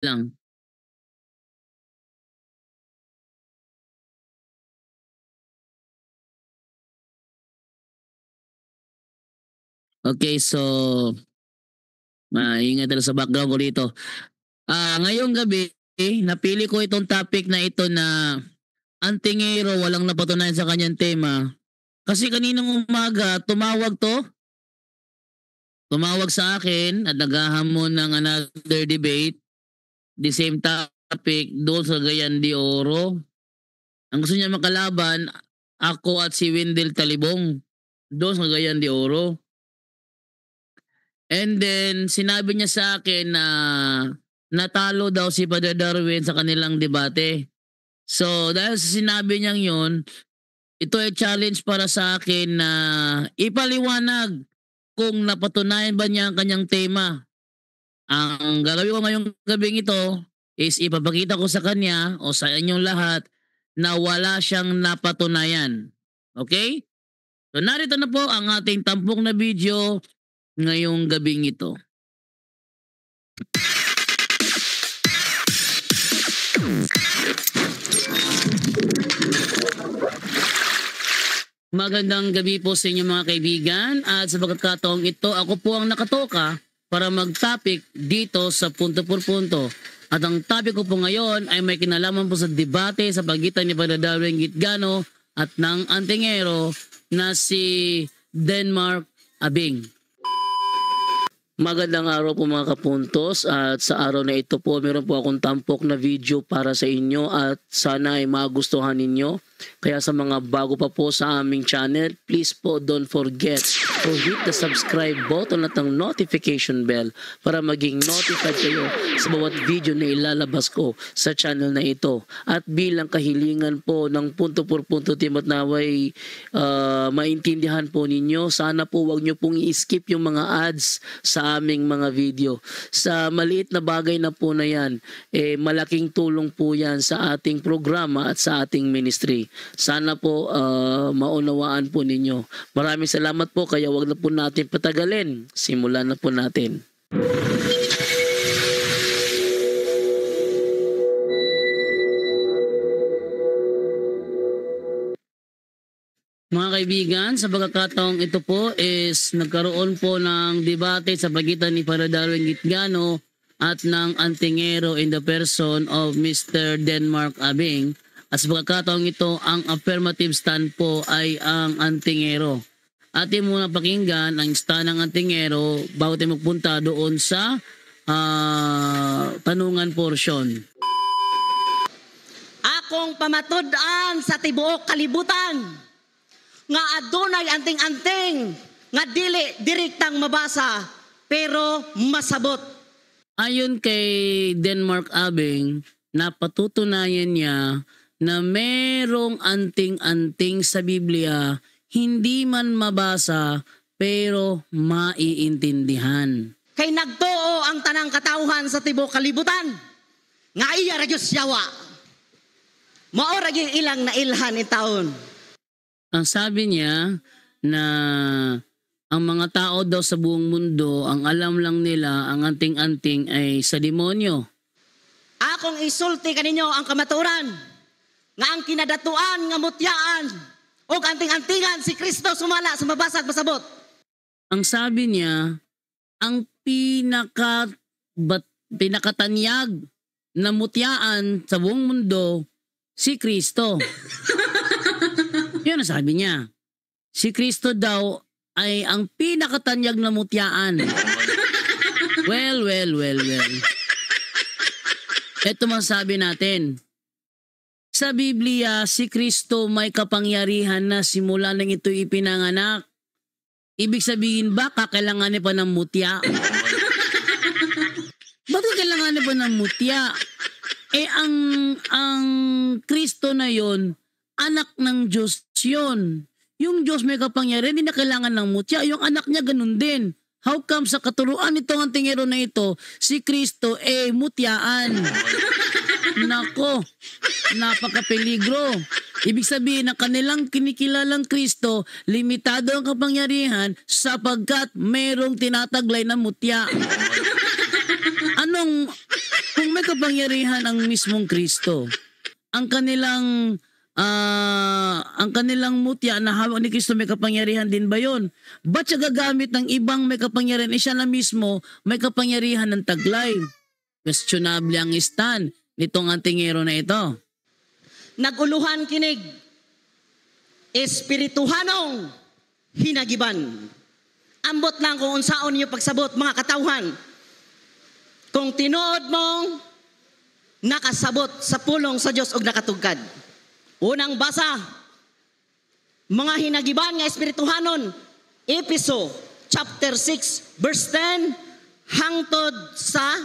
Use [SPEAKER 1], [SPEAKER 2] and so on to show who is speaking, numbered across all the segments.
[SPEAKER 1] lang. Okay, so maingay talaga sa background ko dito. Ngayong gabi napili ko itong topic na ito na ang tingero walang napatunayan sa kanyang tema. Kasi kaninang umaga tumawag sa akin at naghahamon ng another debate, the same topic doon sa Cagayan de Oro. Ang gusto niya makalaban, ako at si Wendell Talibong doon sa Cagayan de Oro. And then sinabi niya sa akin na natalo daw si Father Darwin sa kanilang debate. So dahil sa sinabi niyang 'yon, ito ay challenge para sa akin na ipaliwanag kung napatunayan ba niya ang kanyang tema. Ang gagawin ko ngayong gabing ito is ipapakita ko sa kanya o sa inyong lahat na wala siyang napatunayan. Okay? So narito na po ang ating tampok na video ngayong gabing ito. Magandang gabi po sa inyo mga kaibigan at sa pagkakataong ito ako po ang nakatoka para mag-topic dito sa Punto por Punto. At ang topic ko po ngayon ay may kinalaman po sa debate sa pagitan ni Padre Darwin Gitgano at ng antingero na si Denmark Abing. Magandang araw po mga kapuntos at sa araw na ito po meron po akong tampok na video para sa inyo at sana ay magustuhan ninyo. Kaya sa mga bago pa po sa aming channel, please po don't forget to hit the subscribe button at ang notification bell para maging notified kayo sa bawat video na ilalabas ko sa channel na ito. At bilang kahilingan po ng Punto por Punto team at naway maintindihan po ninyo, sana po wag nyo pong i-skip yung mga ads sa aming mga video. Sa maliit na bagay na po na yan, malaking tulong po yan sa ating programa at sa ating ministry. Sana po maunawaan po ninyo. Maraming salamat po kaya wag na po natin patagalin. Simulan na po natin. Mga kaibigan, sa pagkakataong ito po is nagkaroon po ng debate sa pagitan ni Father Darwin Gitgano at ng antingero in the person of Mr. Denmark Abing. At sa pagkakataong ito, ang affirmative stand po ay ang antingero. Atin muna pakinggan ang stand ng antingero bago tayo magpunta doon sa tanungan portion.
[SPEAKER 2] Akong pamatud-an sa tibuok kalibutan nga adunay anting-anting nga dili direktang mabasa pero masabot.
[SPEAKER 1] Ayon kay Denmark Abing, napatutunayan niya na merong anting-anting sa Biblia, hindi man mabasa pero maiintindihan.
[SPEAKER 2] Kay nagtuo ang tanang katawhan sa tibuok kalibutan nga iya ra gyud yawa. Mao ra gyud ilang nailhan ni taon.
[SPEAKER 1] Ang sabi niya na ang mga tao daw sa buong mundo, ang alam lang nila ang anting-anting ay sa demonyo.
[SPEAKER 2] Akong isulti kaninyo ang kamaturan nga ang kinadatuan nga mutyaan o anting-antingan si Kristo sumala sa mabasag masabot.
[SPEAKER 1] Ang sabi niya, ang pinakatanyag na mutyaan sa buong mundo, si Kristo. Yun ang sabi niya. Si Kristo daw ay ang pinakatanyag na mutyaan. Well. Ito masabi natin. Sa Biblia, si Kristo may kapangyarihan na simula nang ito ipinanganak. Ibig sabihin ba kakailanganin pa ng mutya? Bakit kailanganin pa ng mutya? Ang Kristo na yon, anak ng Diyos yun. Yung Diyos may kapangyarihan, hindi na kailangan ng mutya. Yung anak niya ganun din. How come sa katuruan nitong antingero na ito, si Kristo mutyaan? Nako, napakapeligro. Ibig sabihin na kanilang kinikilalang Kristo, limitado ang kapangyarihan sapagkat merong tinataglay na mutya.
[SPEAKER 3] Kung may kapangyarihan ang mismong Kristo, ang kanilang mutya na hawak ni Kristo may kapangyarihan din ba yun? Ba't siya gagamit ng ibang may kapangyarihan? Siya na mismo may kapangyarihan ng taglay. Questionable ang stand nitong antingero na ito.
[SPEAKER 2] Naguluhan kinig, espirituhanong hinagiban. Ambot lang kung unsaon niyo pagsabot, mga katawhan. Kung tinuod mong nakasabot sa pulong sa Diyos og nakatugkad. Unang basa, mga hinagiban nga espirituhanon, Epeso chapter 6 verse 10 hangtod sa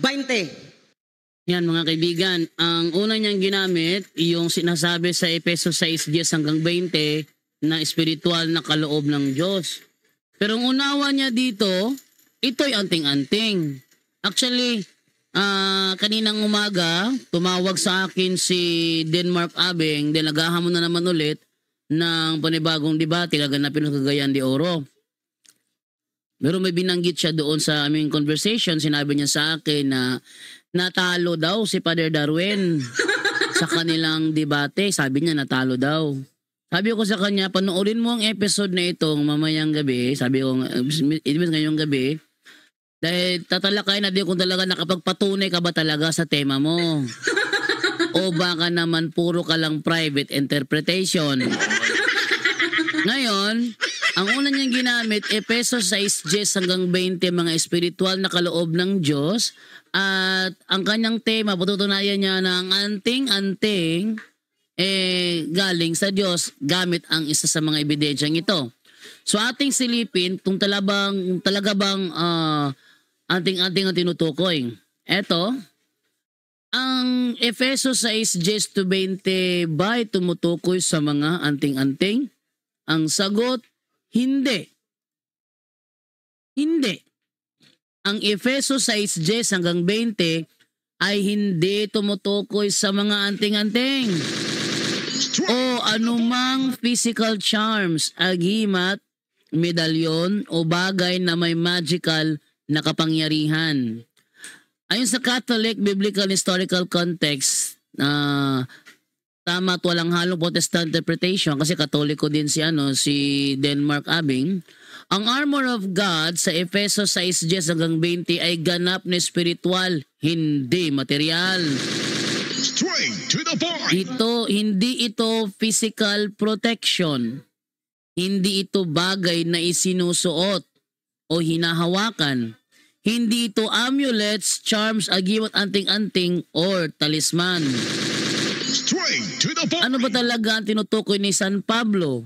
[SPEAKER 2] 20.
[SPEAKER 3] Yan mga kaibigan, ang una niyang ginamit, yung sinasabi sa Epeso 6:10 hanggang 20 na espiritual na kaloob ng Diyos. Pero ang unawa niya dito, ito'y anting-anting. Actually, kaninang umaga, tumawag sa akin si Denmark Abing, then naghahamon na naman ulit ng panibagong debate gaganapin sa Cagayan de Oro. Pero may binanggit siya doon sa aming conversation, sinabi niya sa akin na natalo daw si Father Darwin sa kanilang debate. Sabi niya natalo daw. Sabi ko sa kanya, panoorin mo ang episode na itong mamayang gabi. Sabi ko, ngayong gabi. Dahil tatalakay na din kung talaga nakapagpatunay ka ba talaga sa tema mo. O baka naman puro ka lang private interpretation. Ngayon, ang una niyang ginamit, Epeso 6:10 hanggang 20, mga espiritual na kaloob ng Diyos. At ang kanyang tema, patutunayan niya ng anting-anting, galing sa Diyos gamit ang isa sa mga ebidensyang ito. So ating silipin kung talaga bang anting-anting ang tinutukoy. Ito, ang Efeso 6:10-20 ba ay tumutukoy sa mga anting-anting? Ang sagot, hindi. Hindi. Ang Efeso 6:10 hanggang 20 ay hindi tumutukoy sa mga anting-anting o anumang physical charms, agimat, medalyon o bagay na may magical na kapangyarihan. Ayon sa Catholic Biblical Historical Context, tama at walang halong Protestant interpretation kasi Katoliko din si Denmark Abing. Ang armor of God sa Efeso 6:10 hanggang 20 ay ganap na spiritual, hindi material.
[SPEAKER 4] Straight to the point.
[SPEAKER 3] Hindi ito physical protection. Hindi ito bagay na isinusuot o hinahawakan. Hindi ito amulets, charms, agimat, anting-anting, or talisman.
[SPEAKER 4] Straight to the point.
[SPEAKER 3] Ano ba talaga ang tinutukoy ni San Pablo?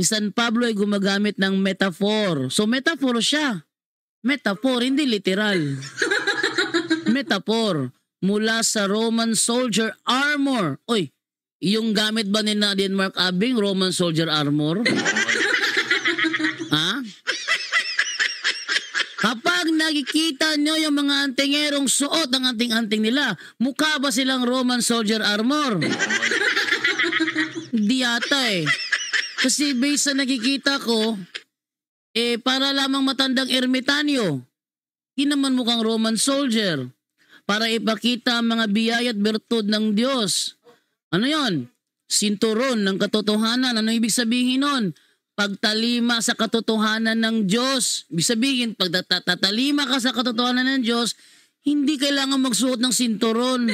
[SPEAKER 3] Si San Pablo ay gumagamit ng metaphor. So metaphor siya. Metaphor, hindi literal. Metaphor. Mula sa Roman soldier armor. Oy, yung gamit ba ni Denmark Abing Roman soldier armor? Ha? Kapag nakikita nyo yung mga antingerong suot ang anting-anting nila, mukha ba silang Roman soldier armor? Di ata eh. Kasi based sa nakikita ko, para lamang matandang ermitanyo. Di naman mukhang Roman soldier. Para ipakita ang mga biyaya at bertud ng Diyos. Ano yon? Sinturon ng katotohanan. Ano ibig sabihin nun? Pagtalima sa katotohanan ng Diyos. Ibig sabihin, pag tatalima ka sa katotohanan ng Diyos, hindi kailangan magsuot ng sinturon.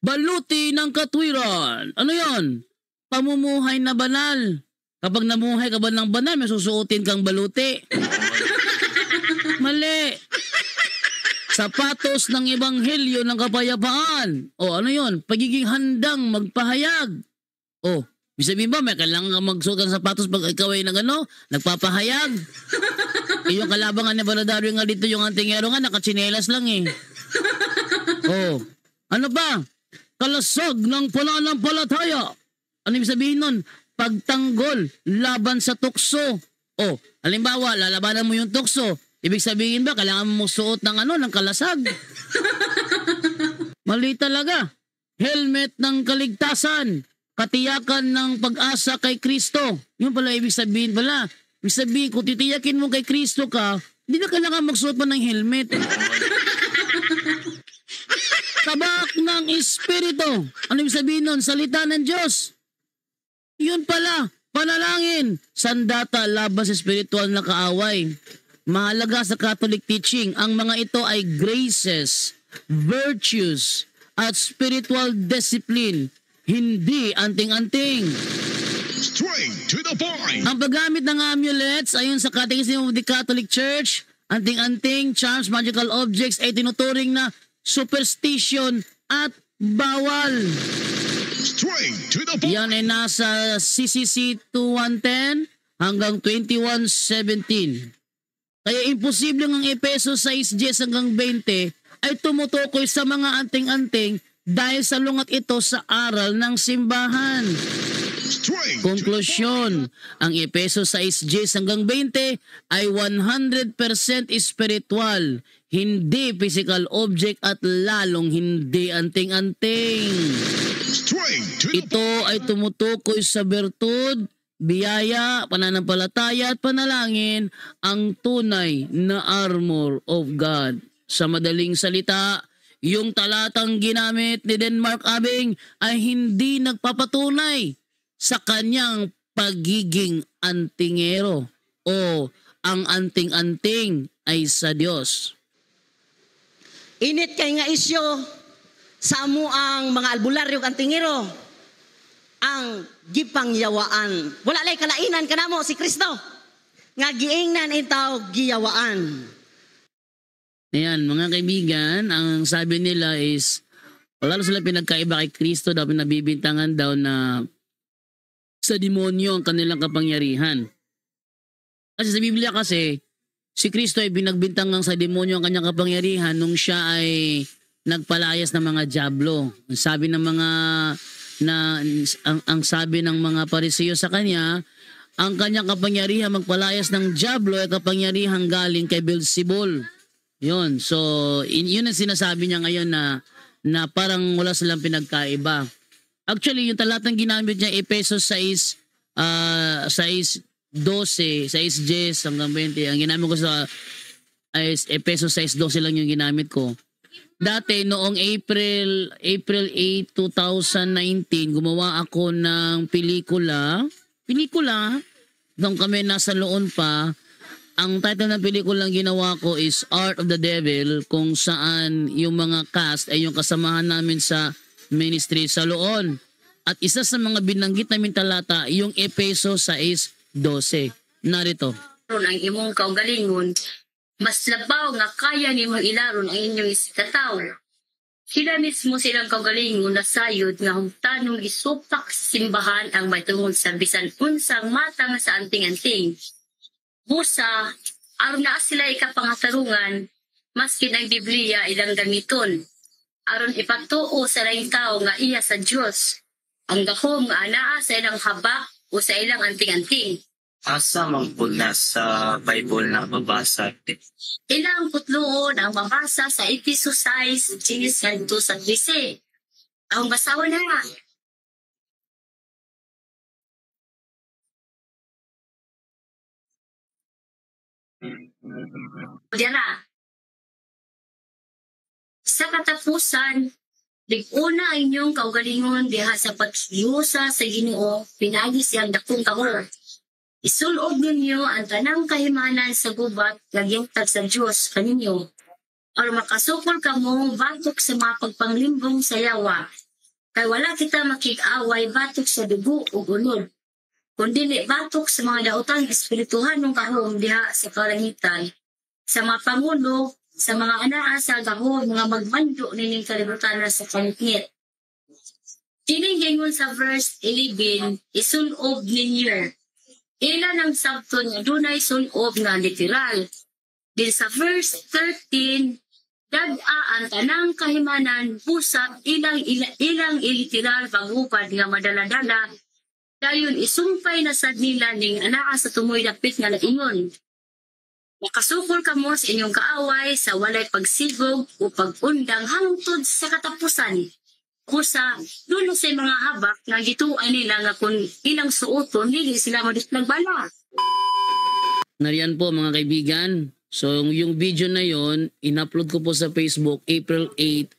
[SPEAKER 3] Baluti ng katwiran. Ano yon? Pamumuhay na banal. Kapag namuhay ka ba ng banal, may susuotin kang baluti. Mali. Sapatos ng ebanghelyo ng kapayapaan. O ano yon? Pagiging handang magpahayag. O, ibig sabihin ba, may kailangan kang magsuot ng sapatos pag ikaw ay nagpapahayag? Yung kalabangan ni Baladario nga dito, yung antingero nga, nakatsinelas lang eh. O, ano ba? Kalasag ng pananampalataya. Ano ibig sabihin nun? Pagtanggol, laban sa tukso. O, halimbawa, lalabanan mo yung tukso. Ibig sabihin ba, kailangan mo suot ng ng kalasag? Mali talaga. Helmet ng kaligtasan. Katiyakan ng pag-asa kay Kristo. Yun pala ibig sabihin pala. Ibig sabihin, kung titiyakin mo kay Kristo ka, hindi na kailangan magsuot pa ng helmet. ng Espiritu. Ano ibig sabihin nun? Salita ng Diyos. Yun pala, panalangin, sandata laban sa spiritual na kaaway. Mahalaga sa Catholic teaching, ang mga ito ay graces, virtues, at spiritual discipline, hindi anting-anting.
[SPEAKER 4] Straight to the point.
[SPEAKER 3] Ang paggamit ng amulets ayon sa Catechism of the Catholic Church, anting-anting, charms, magical objects ay tinuturing na superstition at bawal.
[SPEAKER 4] Straight to the point.
[SPEAKER 3] Yan ay nasa CCC 2110 hanggang 2117. Kaya imposible ang Epeso 6:10 hanggang 20 ay tumutukoy sa mga anting-anting dahil sa lungat ito sa aral ng simbahan.
[SPEAKER 4] Straight to the point.
[SPEAKER 3] Konklusyon, ang Epeso 6:10 hanggang 20 ay 100% spiritual, hindi physical object at lalong hindi anting-anting.
[SPEAKER 4] Straight to the
[SPEAKER 3] Ito ay tumutukoy sa bertud, biyaya, pananampalataya at panalangin, ang tunay na armor of God. Sa madaling salita, yung talatang ginamit ni Denmark Abing ay hindi nagpapatunay sa kanyang pagiging antingero o ang anting-anting ay sa Diyos.
[SPEAKER 2] Init kay nga isyo sa amo ang mga albularyo kantingero ang gipangyawaan. Wala lay kalainan kanamo si Kristo. Nga giingnan itaw giyawaan.
[SPEAKER 3] Ayan, mga kaibigan, ang sabi nila is wala na sila pinagkaiba kay Kristo, dapat nabibintangan daw na sa demonyo ang kanilang kapangyarihan. Kasi sa Biblia kasi, si Kristo ay binagbintangan sa demonyo ang kanyang kapangyarihan nung siya ay nagpalayas ng mga dyablo. Ang sabi ng mga ang sabi ng mga Pariseo sa kanya, ang kanyang kapangyarihan magpalayas ng dyablo ay kapangyarihan galing kay Beelzebul. Yun. So, yun ang sinasabi niya ngayon na parang wala silang pinagkaiba. Actually, yung talatang ginamit niya, Epesos 6:12, 6:10 hanggang 20. Ang ginamit ko sa Epesos 6:12 lang yung ginamit ko. Dati, noong April 8, 2019, gumawa ako ng pelikula. Nung kami nasa Loon pa, ang title ng pelikulang ginawa ko is Art of the Devil, kung saan yung mga cast ay yung kasamahan namin sa ministry sa Loon. At isa sa mga binanggit namin talata, yung Epeso 6:12. Narito.
[SPEAKER 5] Ang imong kaugalingon, mas labaw nga kaya nimo ilaron ang inyong isikataw. Sila mismo silang kaugalingon na sayod nga humtanong isupak sa simbahan ang may tungod sa bisan unsang matang sa anting-anting. Busa, aron na sila ikapangatarungan, maskin ang Biblia ilang gamiton. Aron ipatuo sa laing tao nga iya sa Dios. Ang gahom nga anaa sa ilang haba o sa ilang anting-anting.
[SPEAKER 6] Asa man po na sa Bible na mabasa?
[SPEAKER 5] Ilang putloon ang mabasa sa Epesos 6:10 sa 13. Ang basawan na nga. Diara. Sa katapusan, liguna ang inyong kaugalingon diha sa paghiusa sa Ginoo, pinagi siyang dakong kahor. Isulob ninyo ang tanang kahimanan sa gubat nagyantag sa Diyos kaninyo. Or makasukol kamo batok sa mga pagpanglimbong sa yawa. Kay wala kita makik-away batok sa dugo o unod. Kundi batok sa mga daotang espirituhan ng kahom diha sa kalangitan. Sa mga pangulo, sa mga anaa sa gahom, mga magmando nining kalibutan na sa kanitngit. Tiningingon sa verse 11, isulob ninyo. Ilan ang sabton nga dunay sulob nga literal. Din sa verse 13, dag-aan tanang kahimanan busa ilang iliteral pagupad nga madaladala. Dayon isumpay na sad nila ning anaa sa tumoy dapit nga laingon. Makasukol kamo sa inyong kaaway sa walay pagsigog o pag-undang hangtod sa katapusan. Kusa, dulo sa mga habak nga gituan nila nga kung ilang suoton, hindi sila nagbala.
[SPEAKER 3] Nariyan po mga kaibigan. So yung video na yon, in-upload ko po sa Facebook April 8,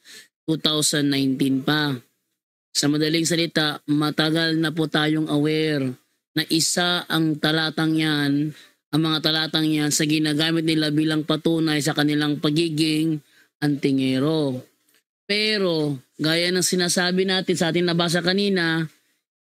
[SPEAKER 3] 2019 pa. Sa madaling salita, matagal na po tayong aware na isa ang talatang yan, ang mga talatang yan sa ginagamit nila bilang patunay sa kanilang pagiging antingero. Pero, gaya ng sinasabi natin sa ating nabasa kanina,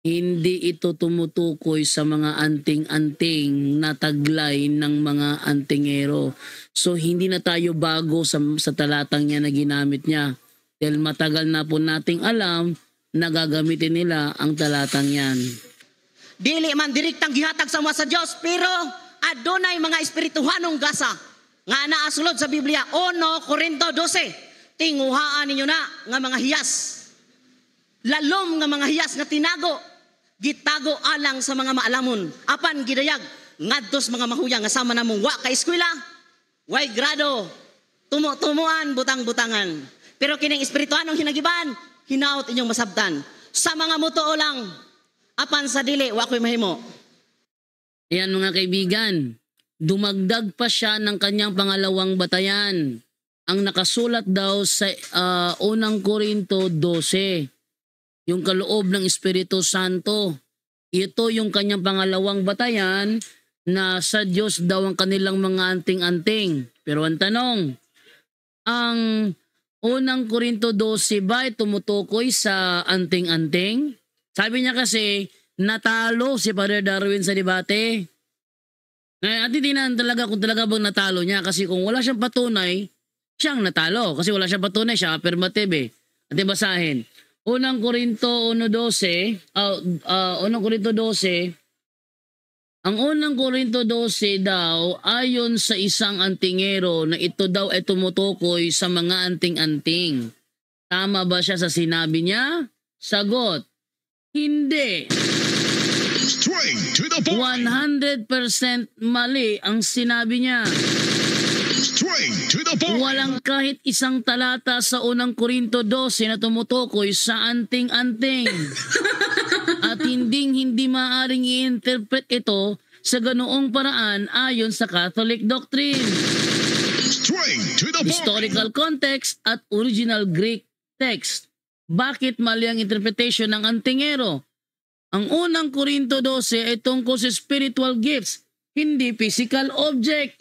[SPEAKER 3] hindi ito tumutukoy sa mga anting-anting na taglay ng mga antingero. So, hindi na tayo bago sa talatang niya na ginamit niya. Dahil matagal na po nating alam na gagamitin nila ang talatang yan.
[SPEAKER 2] Dili man direktang gihatag sa mga sa Dios, pero adunay mga espirituhanong gasa nga naa sulod sa Biblia. 1 Korinto 12. Tinguhaan ninyo na nga mga hiyas. Lalom nga mga hiyas nga tinago, gitago alang sa mga maalamon. Apan gidayag ngadtos mga mahuyang nga sama namong wa ka eskwela, way grado, tumo-tumuan, butang-butangan. Pero kining espirituhanong hinagiban, hinaot inyong masabtan. Sa mga mutuo lang, apan sa dili, wa ko'y mahimo.
[SPEAKER 3] Ayan mga kaibigan, dumagdag pa siya ng kanyang pangalawang batayan. Ang nakasulat daw sa 1 Korinto 12, yung kaloob ng Espiritu Santo. Ito yung kanyang pangalawang batayan na sa Diyos daw ang kanilang mga anting-anting. Pero ang tanong, ang 1 Korinto 12 ba ay tumutukoy sa anting-anting? Sabi niya kasi, natalo si Father Darwin sa debate. At hindi na talaga kung talaga bang natalo niya kasi kung wala siyang patunay, siyang natalo. Kasi wala siyang patunay, siya affirmative eh. At basahin. 1 Korinto 1.12, 1 Korinto 12, ang 1 Korinto 12 daw, ayon sa isang antingero na ito daw ay tumutukoy sa mga anting-anting. Tama ba siya sa sinabi niya? Sagot, hindi.
[SPEAKER 4] Straight to the point.
[SPEAKER 3] 100% mali ang sinabi niya.
[SPEAKER 4] Straight to the point.
[SPEAKER 3] Walang kahit isang talata sa 1 Korinto 12 na tumutukoy sa anting-anting. At hindi maaaring i-interpret ito sa ganoong paraan ayon sa Catholic doctrine.
[SPEAKER 4] Straight to the point.
[SPEAKER 3] Historical context at original Greek text. Bakit mali ang interpretation ng antingero? Ang 1 Korinto 12 ay tungkol sa spiritual gifts, hindi physical object.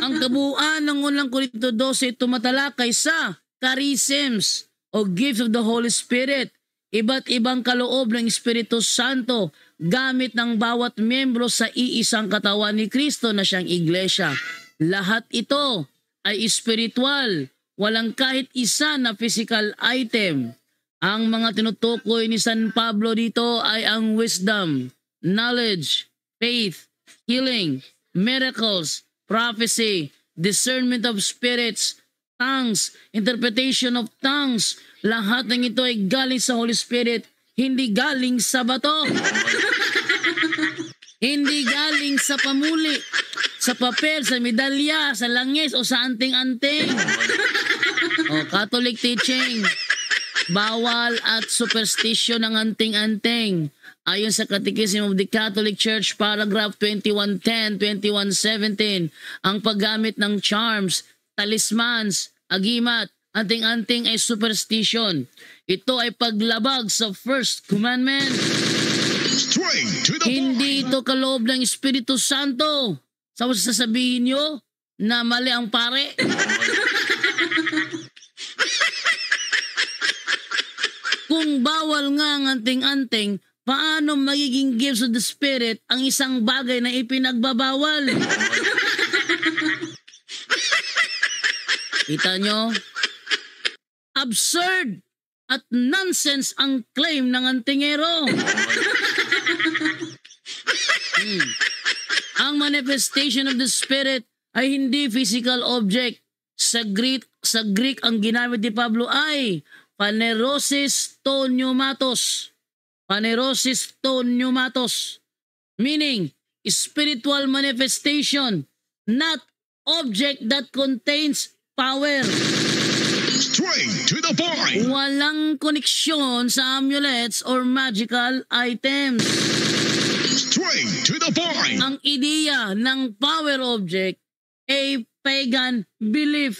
[SPEAKER 3] Ang kabuuan ng 1 Korinto 12 tumatalakay sa charisms o gifts of the Holy Spirit, iba't ibang kaloob ng Espiritu Santo gamit ng bawat miyembro sa iisang katawan ni Kristo na siyang iglesia. Lahat ito ay espiritual, walang kahit isa na physical item. Ang mga tinutukoy ni San Pablo dito ay ang wisdom, knowledge, faith, healing, miracles, prophecy, discernment of spirits, tongues, interpretation of tongues. Lahat ng ito ay galing sa Holy Spirit, hindi galing sa bato. Hindi galing sa pamuli, sa papel, sa medalya, sa langis o sa anting-anting. O, Catholic teaching, bawal at superstition ng anting-anting. Ayon sa Catechism of the Catholic Church, paragraph 2110, 2117, ang paggamit ng charms, talismans, agimat, anting-anting ay superstition. Ito ay paglabag sa first commandment.
[SPEAKER 4] Straight to the
[SPEAKER 3] Hindi
[SPEAKER 4] point.
[SPEAKER 3] ito kaloob ng Espiritu Santo. Sa sasabihin nyo na mali ang pare. Kung bawal nga ang anting-anting, paano magiging gifts of the Spirit ang isang bagay na ipinagbabawal? Kita nyo? Absurd at nonsense ang claim ng antingero. Ang manifestation of the Spirit ay hindi physical object. Sa Greek ang ginamit ni Pablo ay phanerosis to pneumatos. Phanerosis to pneumatos. Meaning, spiritual manifestation, not object that contains power.
[SPEAKER 4] Straight to the point.
[SPEAKER 3] Walang koneksyon sa amulets or magical items.
[SPEAKER 4] Straight to the point.
[SPEAKER 3] Ang ideya ng power object ay pagan belief.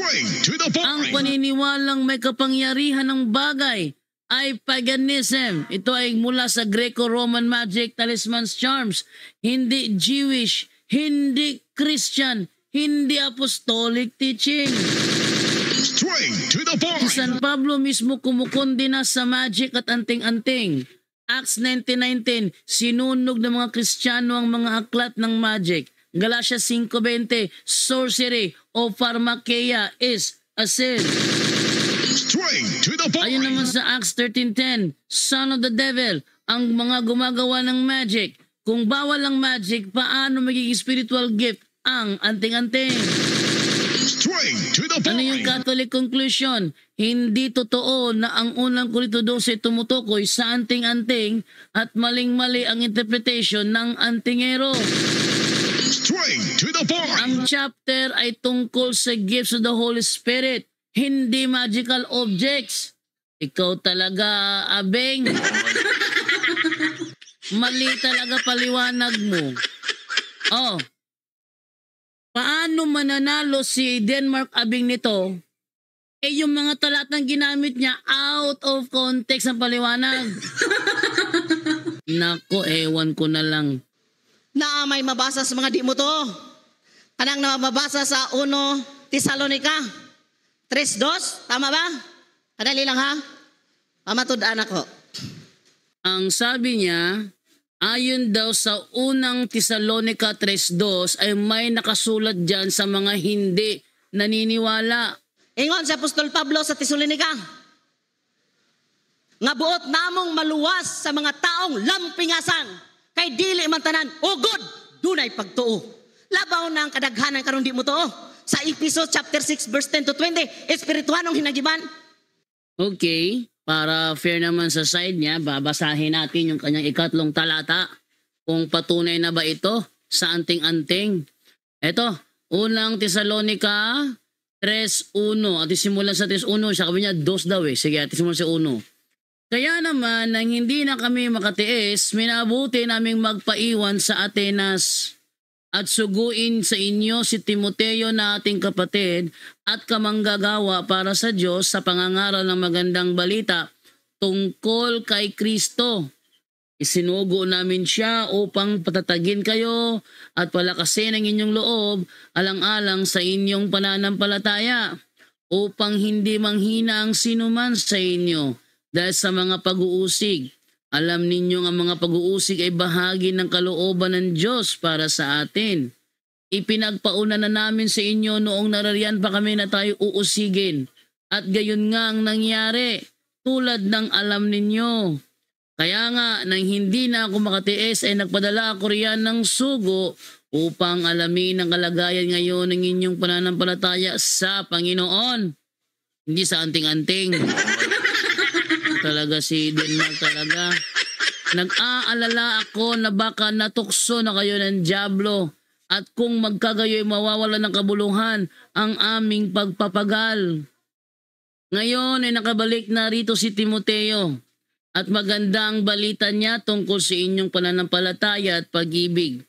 [SPEAKER 4] Straight to the
[SPEAKER 3] Ang
[SPEAKER 4] point.
[SPEAKER 3] paniniwalang may kapangyarihan ng bagay ay paganism. Ito ay mula sa Greco-Roman magic, talismans, charms. Hindi Jewish, hindi Christian, hindi apostolic teaching.
[SPEAKER 4] Straight to the
[SPEAKER 3] Si
[SPEAKER 4] point.
[SPEAKER 3] San Pablo mismo kumukondena sa magic at anting-anting. Acts 19:19, sinunog ng mga Kristiyano ang mga aklat ng magic. Galatia 5:20, sorcery o pharmakeia is a sin.
[SPEAKER 4] Straight to the
[SPEAKER 3] Ayun naman
[SPEAKER 4] point.
[SPEAKER 3] sa Acts 13:10, son of the devil, ang mga gumagawa ng magic. Kung bawal ang magic, paano magiging spiritual gift ang anting-anting?
[SPEAKER 4] Straight to the
[SPEAKER 3] Ano yung
[SPEAKER 4] point.
[SPEAKER 3] Catholic conclusion? Hindi totoo na ang unang Korinto 12 tumutukoy sa anting-anting at maling-mali ang interpretation ng antingero.
[SPEAKER 4] Straight to the point.
[SPEAKER 3] Ang chapter ay tungkol sa gifts of the Holy Spirit, hindi magical objects. Ikaw talaga, Abeng. Mali talaga paliwanag mo. Oh. Paano mananalo si Denmark Abing nito? Eh yung mga talatang ginamit niya out of context ang paliwanag. Nako, ewan ko na lang.
[SPEAKER 2] Na may mabasa sa mga di mo to. Kanang na mabasa sa 1 Tesalonica 3:2, tama ba? Kadali lang ha. Pamatud-an ako.
[SPEAKER 3] Ang sabi niya, ayon daw sa unang Tesalonica 3:2 ay may nakasulat dyan sa mga hindi naniniwala.
[SPEAKER 2] Ingon sa Apostol Pablo sa Tesalonica, nga buot namong maluwas sa mga taong lampingasan, kay dili man tanan, ugod, dunay pagtuo. Labaw na ang kadaghanan karon di mo to. Sa Ephesians chapter 6 verse 10 to 20, espirituanong hinagiban.
[SPEAKER 3] Okay, para fair naman sa side niya, babasahin natin yung kanyang ikatlong talata. Kung patunay na ba ito sa anting-anting. Ito, unang Tesalonica 3:1. At simulan sa 3:1, sabi niya 2 daw eh. Sige, at simulan sa 1. Kaya naman, nang hindi na kami makatiis, minabuti naming magpaiwan sa Atenas at suguin sa inyo si Timoteo na ating kapatid at kamanggagawa para sa Diyos sa pangangaral ng magandang balita tungkol kay Kristo. Isinugo namin siya upang patatagin kayo at palakasin ang inyong loob alang-alang sa inyong pananampalataya upang hindi manghina ang sinuman sa inyo dahil sa mga pag-uusig. Alam ninyo ang mga pag-uusig ay bahagi ng kalooban ng Diyos para sa atin. Ipinagpauna na namin sa inyo noong narariyan pa kami na tayo uusigin. At gayon nga ang nangyari, tulad ng alam ninyo. Kaya nga, nang hindi na ako makatiis ay nagpadala ako riyan ng sugo upang alamin ang kalagayan ngayon ng inyong pananampalataya sa Panginoon. Hindi sa anting-anting. Talaga si Denmark talaga. Nag-aalala ako na baka natukso na kayo ng dyablo at kung magkagayoy mawawala ng kabuluhan ang aming pagpapagal. Ngayon ay nakabalik na rito si Timoteo at maganda ang balita niya tungkol sa inyong pananampalataya at pag-ibig.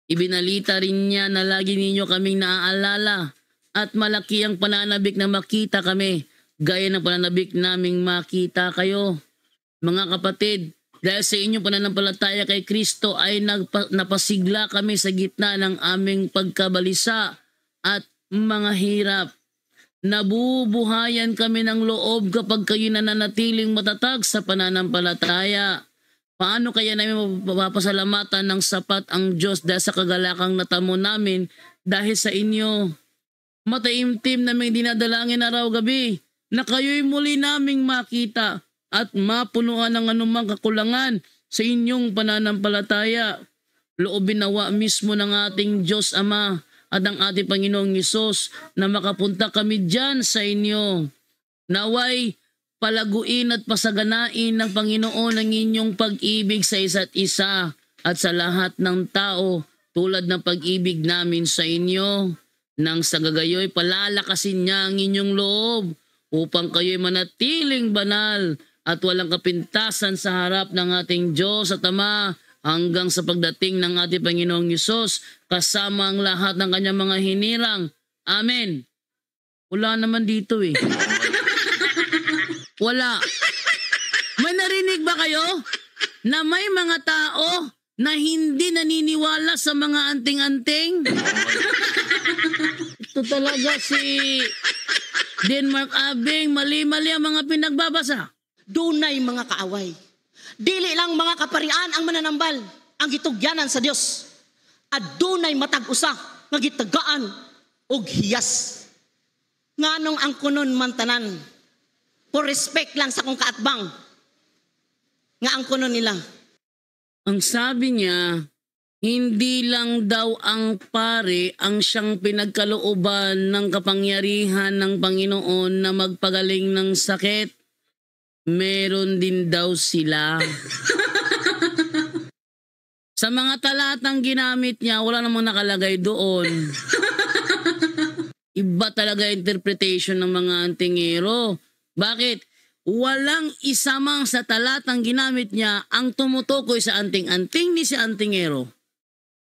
[SPEAKER 3] Ibinalita rin niya na lagi ninyo kaming naaalala at malaki ang pananabik na makita kami gaya ng pananabik naming makita kayo. Mga kapatid, dahil sa inyong pananampalataya kay Kristo ay napasigla kami sa gitna ng aming pagkabalisa at mga hirap. Nabubuhayan kami ng loob kapag kayo nananatiling matatag sa pananampalataya. Paano kaya namin mapapasalamatan ng sapat ang Diyos dahil sa kagalakang natamo namin dahil sa inyo? Mataimtim naming dinadalangin araw-gabi na kayo'y muli naming makita at mapunuan ng anumang kakulangan sa inyong pananampalataya. Loobin nawa mismo ng ating Diyos Ama at ang ating Panginoong Hesus na makapunta kami dyan sa inyo. Naway palaguin at pasaganain ng Panginoon ang inyong pag-ibig sa isa't isa at sa lahat ng tao tulad ng pag-ibig namin sa inyo. Nang sa gagayoy palalakasin niya ang inyong loob upang kayo'y manatiling banal at walang kapintasan sa harap ng ating Diyos at Ama hanggang sa pagdating ng ating Panginoong Hesus kasama ang lahat ng kanyang mga hinirang. Amen. Wala naman dito eh. Wala. May narinig ba kayo na may mga tao na hindi naniniwala sa mga anting-anting? Ito talaga si Denmark Abing, mali-mali ang mga pinagbabasa.
[SPEAKER 2] Dunay mga kaaway. Dili lang mga kaparian ang mananambal, ang gitugyanan sa Dios. At dunay matag-usa nga gitagaan og hiyas. Nganong ang kunon mantanan, for respect lang sa kong kaatbang, nga ang kunon nila.
[SPEAKER 3] Ang sabi niya, hindi lang daw ang pare ang siyang pinagkalooban ng kapangyarihan ng Panginoon na magpagaling ng sakit. Meron din daw sila. Sa mga talatang ginamit niya, wala namang nakalagay doon. Iba talaga interpretation ng mga antingero. Bakit? Walang isa mang sa talatang ginamit niya ang tumutukoy sa anting-anting ni si antingero.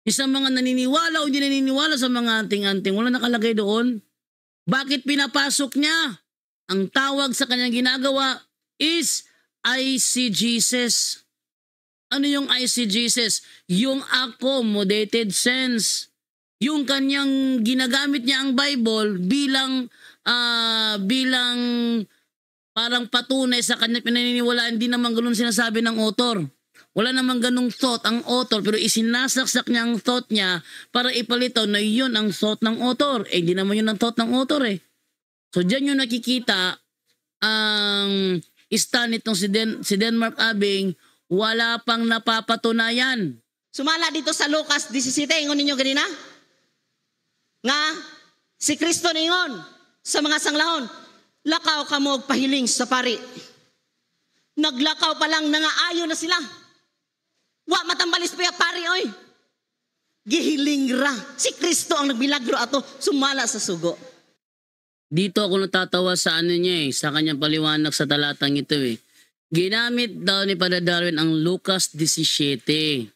[SPEAKER 3] Isang mga naniniwala o hindi naniniwala sa mga anting-anting, wala nakalagay doon. Bakit pinapasok niya? Ang tawag sa kanyang ginagawa is eisegesis. Ano yung eisegesis? Yung accommodated sense. Yung kanyang ginagamit niya ang Bible bilang parang patunay sa kanya pinaniniwalaan. Hindi naman ganun sinasabi ng author. Wala naman ganung thought ang author, pero isinasaksak niya ang thought niya para ipalitaw na yun ang thought ng author. Eh, hindi naman yun ang thought ng author eh. So, dyan yung nakikita ang stand nitong si Denmark Abing, wala pang napapatunayan.
[SPEAKER 2] Sumala dito sa Lucas 17, ingon ninyo ganina? Nga, si Kristo ningon sa mga sanglahon, lakaw ka mo og pahiling sa pari. Naglakaw pa lang nangaayo na sila. Wa matambalis pa pari oy. Gihiling ra. Si Kristo ang nagbilagro ato sumala sa sugo.
[SPEAKER 3] Dito ako natatawa sa ano niya eh, sa kanyang paliwanag sa talatang ito eh. Ginamit daw ni Padre Darwin ang Lucas 17.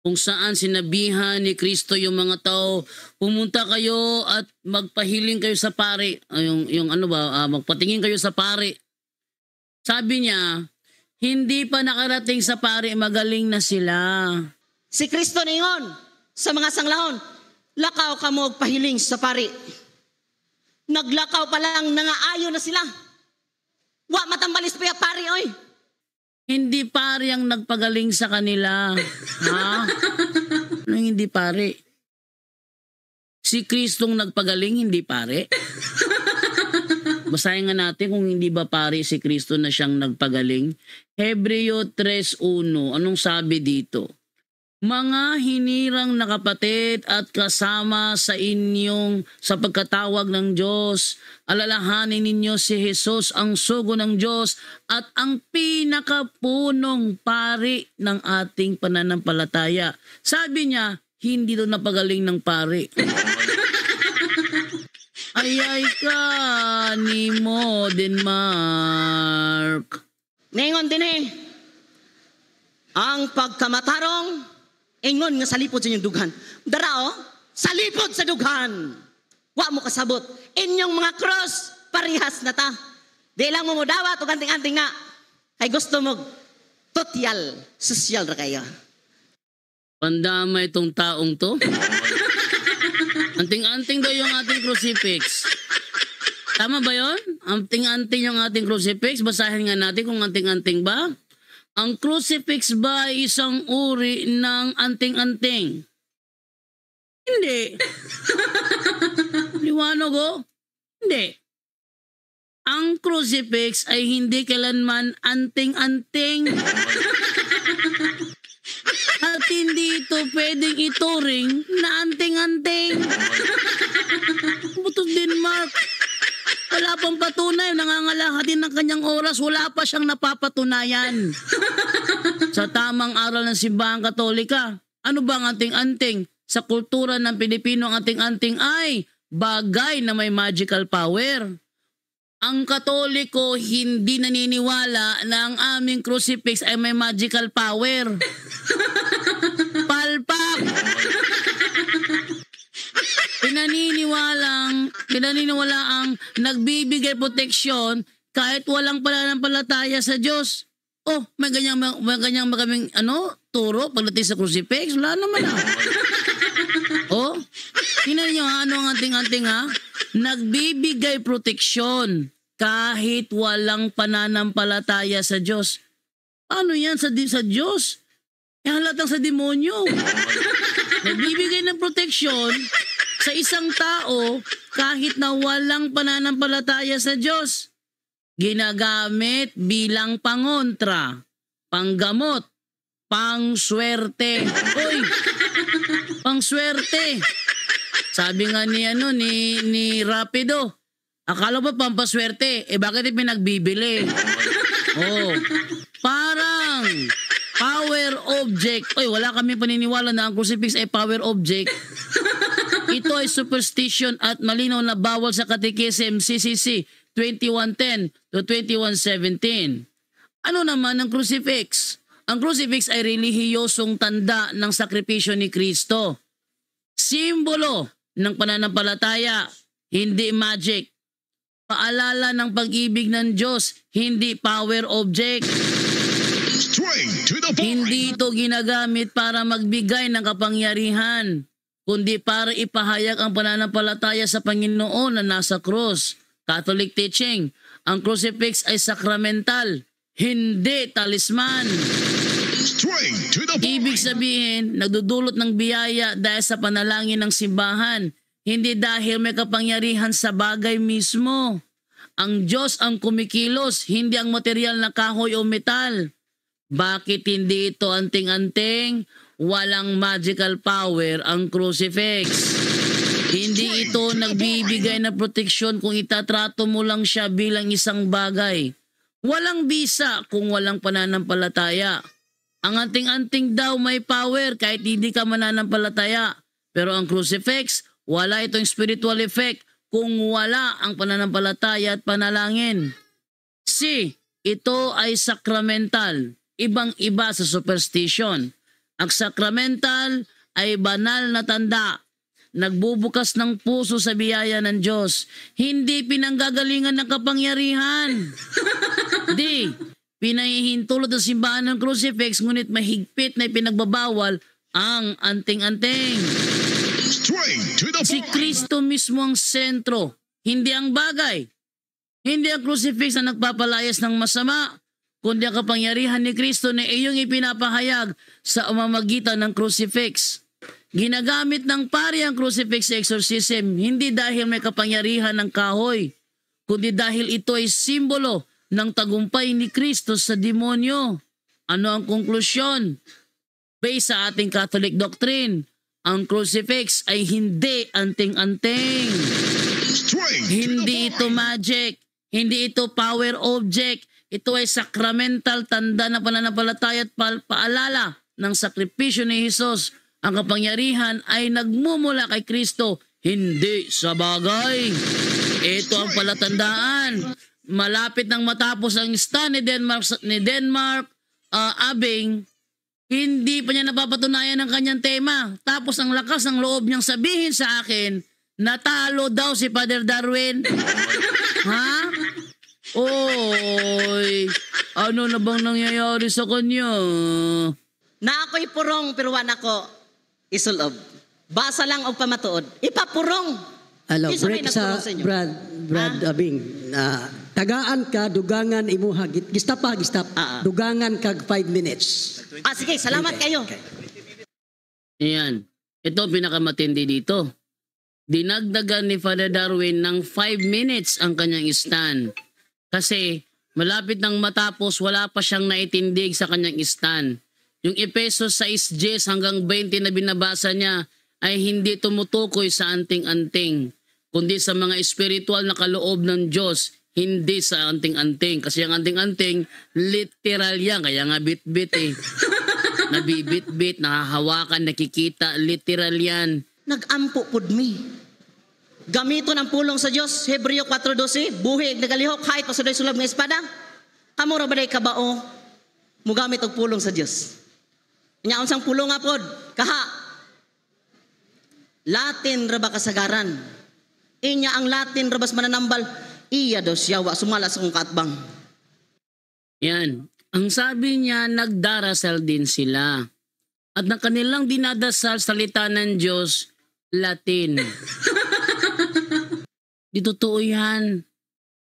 [SPEAKER 3] Kung saan sinabihan ni Kristo yung mga tao, pumunta kayo at magpahiling kayo sa pari. Magpatingin kayo sa pari. Sabi niya, hindi pa nakarating sa pari, magaling na sila.
[SPEAKER 2] Si Kristo ningon sa mga sanglahon, lakaw ka mo og pahiling sa pari. Naglakaw pa lang nangaayo na sila. Wa matambalis pa pari oy.
[SPEAKER 3] Hindi pari ang nagpagaling sa kanila. Ha? Anong hindi pari? Si Kristong nagpagaling, hindi pare? Basahin nga natin kung hindi ba pari si Kristo na siyang nagpagaling. Hebreo 3:1. Anong sabi dito? Mga hinirang na kapatid at kasama sa inyong sa pagkatawag ng Diyos, alalahanin ninyo si Jesus ang sugo ng Diyos at ang pinakapunong pari ng ating pananampalataya. Sabi niya, hindi doon napagaling ng pari. Ayay ka ni mo, Denmark.
[SPEAKER 2] Ningon din eh, ang pagkamatarong, ingon nga salipod sa inyong dughan. Darao, salipod sa dughan. Wa mo kasabot. Inyong mga cross, parihas na ta. Di lang mo dawat o anting-anting nga. Ay gusto mo, totyal, sosyal ra kayo.
[SPEAKER 3] Pandama itong taong to. Anting-anting daw yung ating crucifix. Tama ba yun? Anting-anting yung ating crucifix. Basahin nga natin kung anting-anting ba. Ang crucifix ba ay isang uri ng anting-anting? Hindi. Liwanag o? Hindi. Ang crucifix ay hindi kailanman anting-anting. At hindi ito pwedeng ituring na anting-anting. Butos Denmark. Wala pang patunay, nangangalahatin ng kanyang oras, wala pa siyang napapatunayan. Sa tamang aral ng Simbahang Katolika, ano ba ang anting-anting? Sa kultura ng Pilipino, ang anting-anting ay bagay na may magical power. Ang Katoliko hindi naniniwala na ang aming crucifix ay may magical power. Palpak! pinaniniwalaang nagbibigay proteksyon kahit walang pananampalataya sa Diyos. Oh, may ganyang makaming turo pagdating sa crucifix. Wala naman Oh, tingnan nyo ano ang anting-anting nagbibigay proteksyon kahit walang pananampalataya sa Diyos. Ano yan sa Diyos? Halatang sa demonyo. Nagbibigay ng proteksyon sa isang tao kahit na walang pananampalataya sa Diyos. Ginagamit bilang pangontra, panggamot, pangswerte. Oy, pangswerte. Sabi nga ni Rapido, akala ba pampaswerte? Bakit pinagbibili? Oh, parang power object. Oy, wala kami paniniwala na ang crucifix ay power object. Ito ay superstition at malinaw na bawal sa Catechism CCC 2110 to 2117. Ano naman ang crucifix? Ang crucifix ay relihiyosong tanda ng sakripisyo ni Kristo. Simbolo ng pananampalataya, hindi magic. Paalala ng pag-ibig ng Diyos, hindi power object.
[SPEAKER 4] Straight to the point.
[SPEAKER 3] Hindi ito ginagamit para magbigay ng kapangyarihan, kundi para ipahayag ang pananampalataya sa Panginoon na nasa krus. Catholic teaching, ang crucifix ay sakramental, hindi talisman.
[SPEAKER 4] Straight to the point.
[SPEAKER 3] Ibig sabihin, nagdudulot ng biyaya dahil sa panalangin ng simbahan, hindi dahil may kapangyarihan sa bagay mismo. Ang Diyos ang kumikilos, hindi ang material na kahoy o metal. Bakit hindi ito anting-anting? Walang magical power ang crucifix. Hindi ito nagbibigay ng proteksyon kung itatrato mo lang siya bilang isang bagay. Walang bisa kung walang pananampalataya. Ang anting-anting daw may power kahit hindi ka mananampalataya. Pero ang crucifix, wala itong spiritual effect kung wala ang pananampalataya at panalangin. C. Ito ay sacramental. Ibang-iba sa superstition. Ang sacramental ay banal na tanda. Nagbubukas ng puso sa biyaya ng Diyos. Hindi pinanggagalingan ng kapangyarihan. Di, pinahihintulot ng simbahan ng crucifix, ngunit mahigpit na ipinagbabawal ang anting-anting.
[SPEAKER 4] Straight to the
[SPEAKER 3] Si
[SPEAKER 4] point.
[SPEAKER 3] Kristo mismo ang sentro, hindi ang bagay. Hindi ang crucifix na nagpapalayas ng masama, kundi ang kapangyarihan ni Kristo na iyong ipinapahayag sa umamagitan ng crucifix. Ginagamit ng pari ang crucifix sa exorcism, hindi dahil may kapangyarihan ng kahoy, kundi dahil ito ay simbolo ng tagumpay ni Kristo sa demonyo. Ano ang konklusyon? Based sa ating Catholic doctrine, ang crucifix ay hindi anting-anting.
[SPEAKER 4] Straight to the
[SPEAKER 3] Hindi ito
[SPEAKER 4] point.
[SPEAKER 3] magic. Hindi ito power object. Ito ay sacramental tanda na pananampalataya at paalala ng sakripisyo ni Jesus. Ang kapangyarihan ay nagmumula kay Kristo, hindi sa bagay. Ito ang palatandaan. Malapit nang matapos ang stand ni Denmark Abing, hindi pa niya napapatunayan ang kanyang tema. Tapos ang lakas ng loob niyang sabihin sa akin, natalo daw si Father Darwin. Ha? Oy, ano na bang nangyayari sa kanya?
[SPEAKER 2] Na ako'y purong pero wala ko isulob. Basa lang o pamatuod. Ipapurong.
[SPEAKER 7] Hello,
[SPEAKER 2] Isa may
[SPEAKER 7] break sa
[SPEAKER 2] nagpurong sa inyo.
[SPEAKER 7] Brad Abing. Tagaan ka, dugangan imuha. Gistap. Dugangan kag 5 minutes.
[SPEAKER 2] Sige, salamat kayo.
[SPEAKER 3] Ayan. Ito ang pinakamatindi dito. Dinagdagan ni Father Darwin ng 5 minutes ang kanyang stand. Kasi malapit nang matapos, wala pa siyang naitindig sa kanyang stand. Yung Efesos 6:10 hanggang 20 na binabasa niya ay hindi tumutukoy sa anting-anting, kundi sa mga espiritual na kaloob ng Diyos, hindi sa anting-anting. Kasi ang anting-anting, literal yan. Kaya nga bit-bit eh. Nabibit-bit, nakahawakan, nakikita, literal yan.
[SPEAKER 2] Nag-ampo pud mi. Gamito ng pulong sa Diyos, Hebreo 4:12, buhig nagalihok kahit pasuday sulab nga espada. Amo ra baday kabao mugamit og pulong sa Diyos. Nya unsang pulong nga pod? Kaha. Latin raba kasagaran. Inya ang Latin rabas mananambal, iya daw siyawa sumala sa kong kaatbang.
[SPEAKER 3] Yan. Ang sabi niya, nagdarasal din sila. At ang kanilang dinadasal, salita ng Diyos, Latin. Di totoo yan.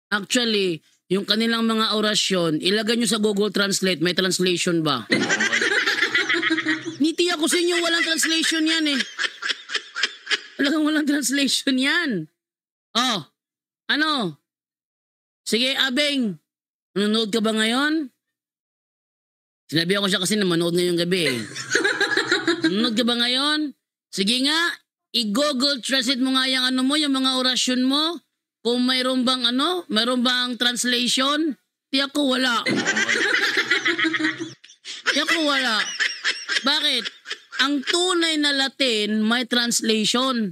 [SPEAKER 3] Actually, yung kanilang mga orasyon, ilagay nyo sa Google Translate, may translation ba? Niti ako sa inyo, walang translation yan eh. Walang translation yan. Oh, ano? Sige, Abeng, nanonood ka ba ngayon? Sinabi ako siya kasi na manood ngayong gabi eh. Nanonood ka ba ngayon? Sige nga, i-Google Translate mo nga yung ano mo, yung mga orasyon mo. Kung mayroon bang ano, mayroon bang translation? Tiyak ko wala. Tiyak ko wala. Bakit? Ang tunay na Latin may translation.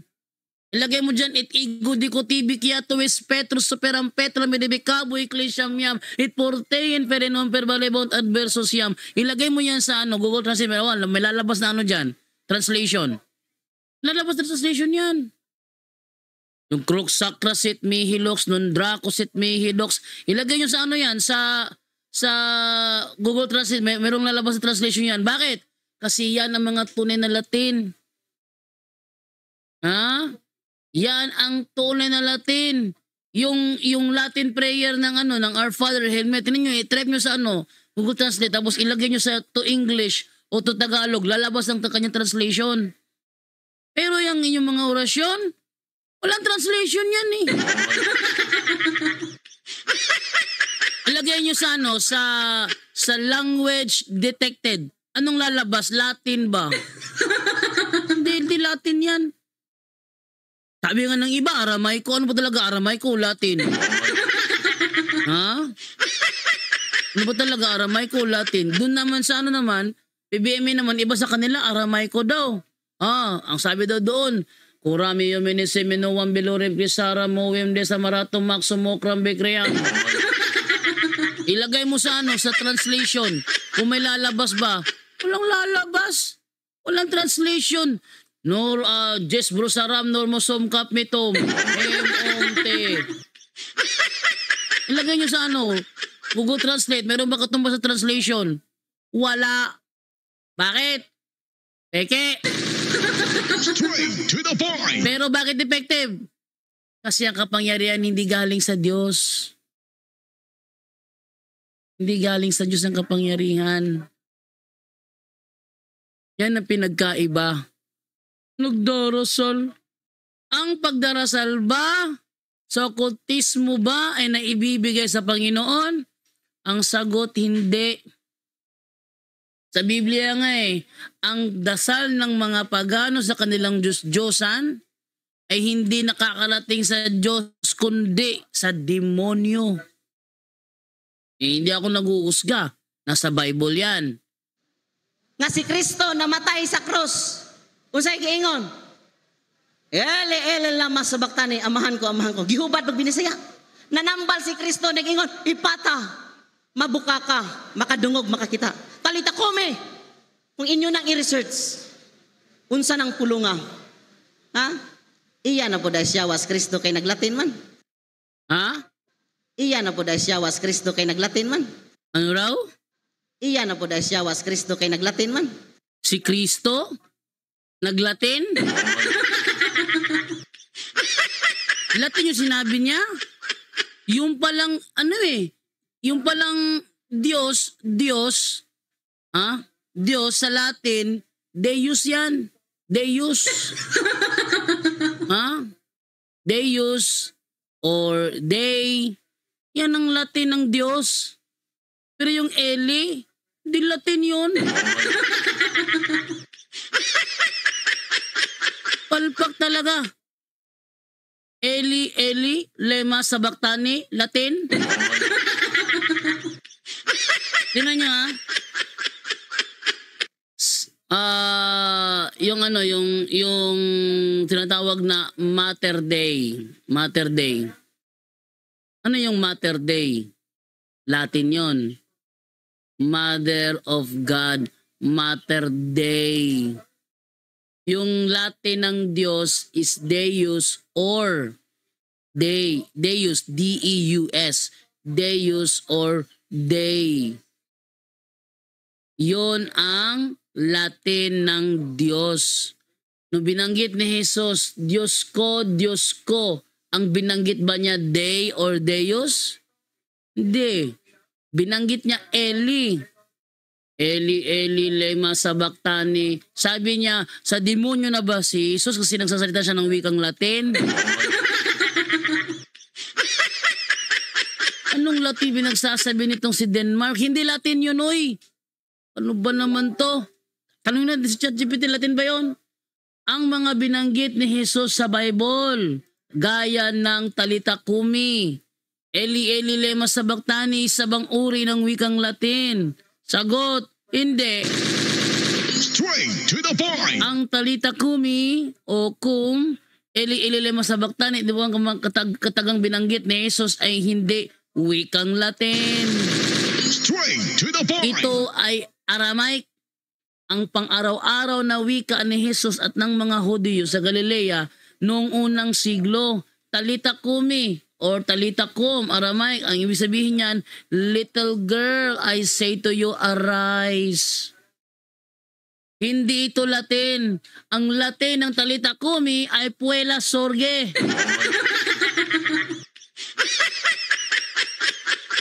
[SPEAKER 3] Ilagay mo dyan, it igo di ko tibi kiato es Petrus superam Petra medibicabo ecclesiam yam it portein perenon per balebont adversus yam. Ilagay mo yan sa ano, Google Translate. May lalabas na ano dyan, translation. Lalabas na translation yan. Yung crux sacra sit mihi lux, nun draco sit mihi lux. Ilagay nyo sa ano yan, sa Google Translate, merong lalabas na translation yan. Bakit? Kasi yan ang mga tunay na Latin. Ha? Yan ang tunay na Latin. Yung Latin prayer ng ano, ng Our Father, Hail Mary, tinan nyo, i-type nyo sa ano, Google Translate, tapos ilagay nyo sa to English o to Tagalog, lalabas ang kanyang translation. Pero yung inyong mga orasyon, walang translation yan eh. Ilagay nyo sa ano, sa language detected. Anong lalabas? Latin ba? Hindi Latin yan. Sabi nga ng iba, Aramaico. Ano ba talaga Aramaico? Latin. Ha? Ano ba talaga Aramaico? Latin. Doon naman sa ano naman, PBMA naman, iba sa kanila, Aramaico daw. Ang sabi daw doon, Kurami yung minisimino wang bilurim kisara mo wim de sa marato maksumokram bekreang. Ilagay mo sa ano, sa translation. Kung may lalabas ba? Walang lalabas. Walang translation. Nor Jes Brusaram nor Mosom Kap Mitom. M-O-T. Ilagay nyo sa ano, Google Translate. Meron ba katumba sa translation? Wala. Bakit? Peke.
[SPEAKER 4] Straight to the point.
[SPEAKER 3] Pero bakit effective? Kasi ang kapangyarihan hindi galing sa Diyos. Hindi galing sa Diyos ang kapangyarihan. Yan ang pinagkaiba. Nagdarasal. Ang pagdarasal ba sa okultismo ba ay naibibigay sa Panginoon? Ang sagot, hindi. Sa Biblia nga ang dasal ng mga pagano sa kanilang Diyos-Diyosan ay hindi nakakarating sa Diyos kundi sa demonyo. Hindi ako nag-uusga. Nasa Bible yan.
[SPEAKER 2] Nga si Kristo namatay sa krus. Unsay giingon? Ele lama sa baktani, amahan ko. Gihubad pag binisaya. Nanambal si Kristo, nag-ingon, ipata. Mabuka ka, makadungog, makakita. Talita kome. Kung inyo nang i-research, unsa nang pulunga. Ha? Iya na po dahil siyawas Kristo kay naglatin man.
[SPEAKER 3] Ha?
[SPEAKER 2] Iya na po dahil siyawas Kristo kay naglatin man.
[SPEAKER 3] Ano raw?
[SPEAKER 2] Iya na po dahil siyawas Kristo kay naglatin man.
[SPEAKER 3] Si Kristo? Naglatin? Latin yung sinabi niya? Yung palang, yung palang Diyos, Diyos sa Latin, Deus yan. Deus. Deus or Dei. Yan ang Latin ng Diyos. Pero yung Eli, di Latin yun. Palpak talaga. Eli, lema sabaktani, Latin. Tingnan nyo yung tinatawag na Mater Dei. Mater Dei. Ano yung Mater Dei? Latin yon. Mother of God, Mater Dei. Yung Latin ng Diyos is Deus or Deus, D-E-U-S. Deus or Dei. Yon ang Latin ng Diyos. Nung binanggit ni Jesus, Diyos ko, ang binanggit ba niya Dei or Deus? Hindi. Binanggit niya Eli. Eli, Eli, lema sabachthani. Sabi niya, sa demonyo na ba si Jesus kasi nagsasalita siya ng wikang Latin? Anong Latin binagsasabi nitong si Denmark? Hindi Latin yun, oy. Ano ba naman to? Tanungin natin si ChatGPT, Latin ba yun? Ang mga binanggit ni Jesus sa Bible, gaya ng Talita Kumi, Eli, Eli, lema sabachthani, isa bang uri ng wikang Latin? Sagot, hindi.
[SPEAKER 4] Straight to the point.
[SPEAKER 3] Ang Talita Kumi o Kum, Eli, Eli, lema sabachthani, di ba ang katagang binanggit ni Jesus ay hindi wikang Latin.
[SPEAKER 4] Straight to the point.
[SPEAKER 3] Ito ay Aramaic, ang pang-araw-araw na wika ni Jesus at ng mga Hudyo sa Galilea noong unang siglo. Talita Kumi or Talita Kum, Aramaic, ang ibig sabihin niyan, little girl, I say to you, arise. Hindi ito Latin. Ang Latin ng Talita Kumi ay Puella Sorge.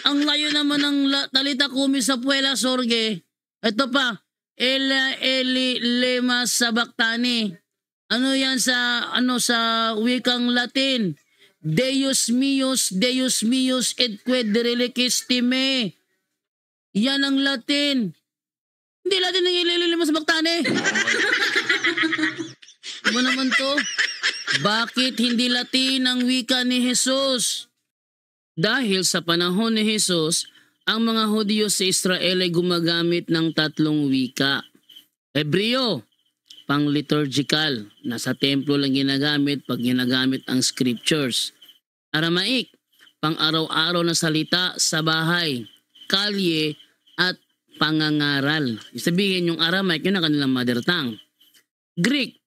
[SPEAKER 3] Ang layo naman ng Talita Kumi sa Puella Sorge. Ito pa, Ela Eli lema sabachthani. Ano yan sa wikang Latin? Deus meus etque derelicis time. Yan ang Latin. Hindi Latin ng Eli lema sabachthani. Ano naman to? Bakit hindi Latin ang wika ni Jesus? Dahil sa panahon ni Jesus, ang mga Hudyo sa Israel ay gumagamit ng tatlong wika. Hebreo, pang-liturgical, nasa templo lang ginagamit pag ginagamit ang scriptures. Aramaic, pang-araw-araw na salita sa bahay, kalye, at pangangaral. Sabihin yung Aramaic, yun ang kanilang mother tongue. Greek,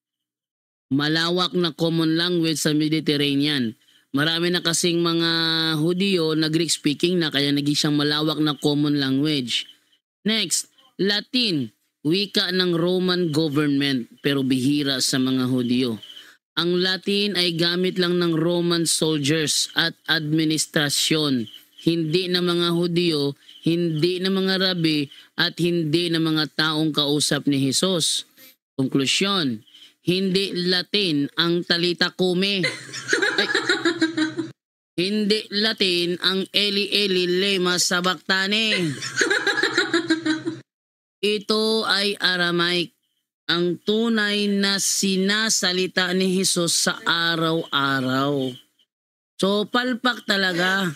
[SPEAKER 3] malawak na common language sa Mediterranean. Marami na kasing mga Hudyo na Greek speaking na kaya naging siyang malawak na common language. Next, Latin, wika ng Roman government pero bihira sa mga Hudyo. Ang Latin ay gamit lang ng Roman soldiers at administrasyon, hindi ng mga Hudyo, hindi ng mga rabi at hindi ng mga taong kausap ni Jesus. Konklusyon, hindi Latin ang Talita Kumi. Hindi Latin ang Eli Eli lema sabachthani. Ito ay Aramaic, ang tunay na sinasalita ni Jesus sa araw-araw. So palpak talaga.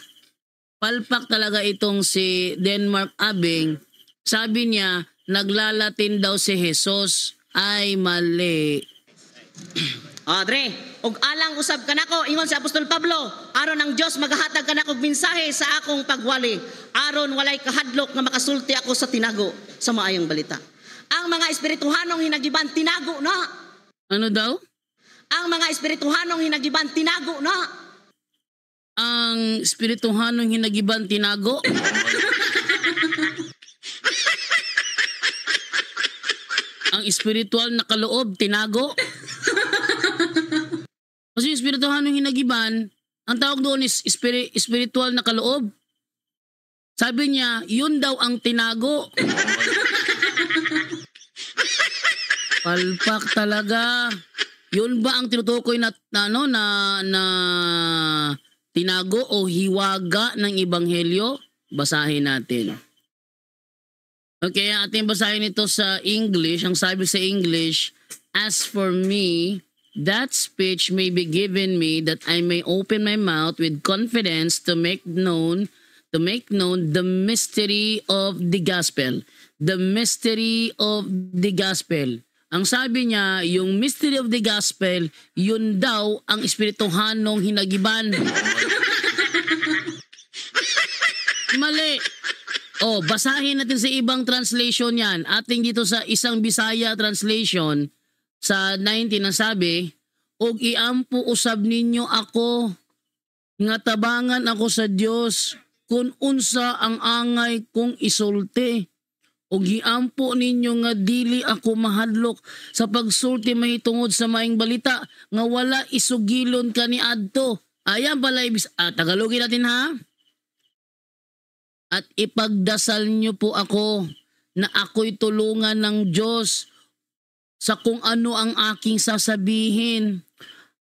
[SPEAKER 3] Palpak talaga itong si Denmark Abing. Sabi niya, naglalatin daw si Jesus. Ay mali.
[SPEAKER 2] Dre, og alang usab kanako ingon si Apostol Pablo, aron ang Dios magahatag kanako mensahe sa akong pagwali, aron walay kahadlok nga makasulti ako sa tinago sa maayong balita. Ang mga espirituhanong hinagiban tinago na.
[SPEAKER 3] Ano daw?
[SPEAKER 2] Ang mga espirituhanong hinagiban tinago na.
[SPEAKER 3] Ang espirituhanong hinagiban tinago? Ang espiritual na kaloob tinago? Kasi yung espirituhanong hinagiban, ang tawag doon is spiritual na kaloob. Sabi niya, yun daw ang tinago. Palpak talaga. Yun ba ang tinutukoy na tinago o hiwaga ng ebanghelyo? Basahin natin. Okay, ating basahin ito sa English. Ang sabi sa English, as for me, that speech may be given me that I may open my mouth with confidence to make known the mystery of the gospel. The mystery of the gospel. Ang sabi niya, yung mystery of the gospel, yun daw ang espirituhanong hinagiban. Mali. Basahin natin sa ibang translation yan. Ating dito sa isang Bisaya translation, sa 19 na sabi, "Og iampo usab ninyo ako, nga tabangan ako sa Dios, kung unsa ang angay kong isulti. Og giampo ninyo nga dili ako mahadlok sa pagsulti mahitungod sa maing balita, nga wala isugilon kaniadto." Ayan pala, Tagalogin natin ha. "At ipagdasal niyo po ako na ako'y tulungan ng Diyos sa kung ano ang aking sasabihin.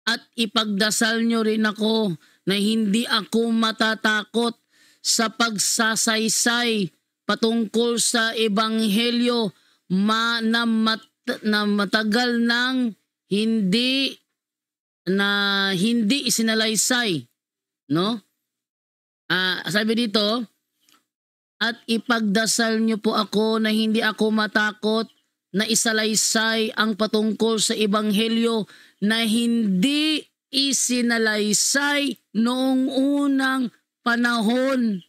[SPEAKER 3] At ipagdasal niyo rin ako na hindi ako matatakot sa pagsasaysay patungkol sa ebanghelyo na matagal nang hindi isinalaysay." No? Sabi dito, "At ipagdasal niyo po ako na hindi ako matakot na isalaysay ang patungkol sa ebanghelyo na hindi isinalaysay noong unang panahon."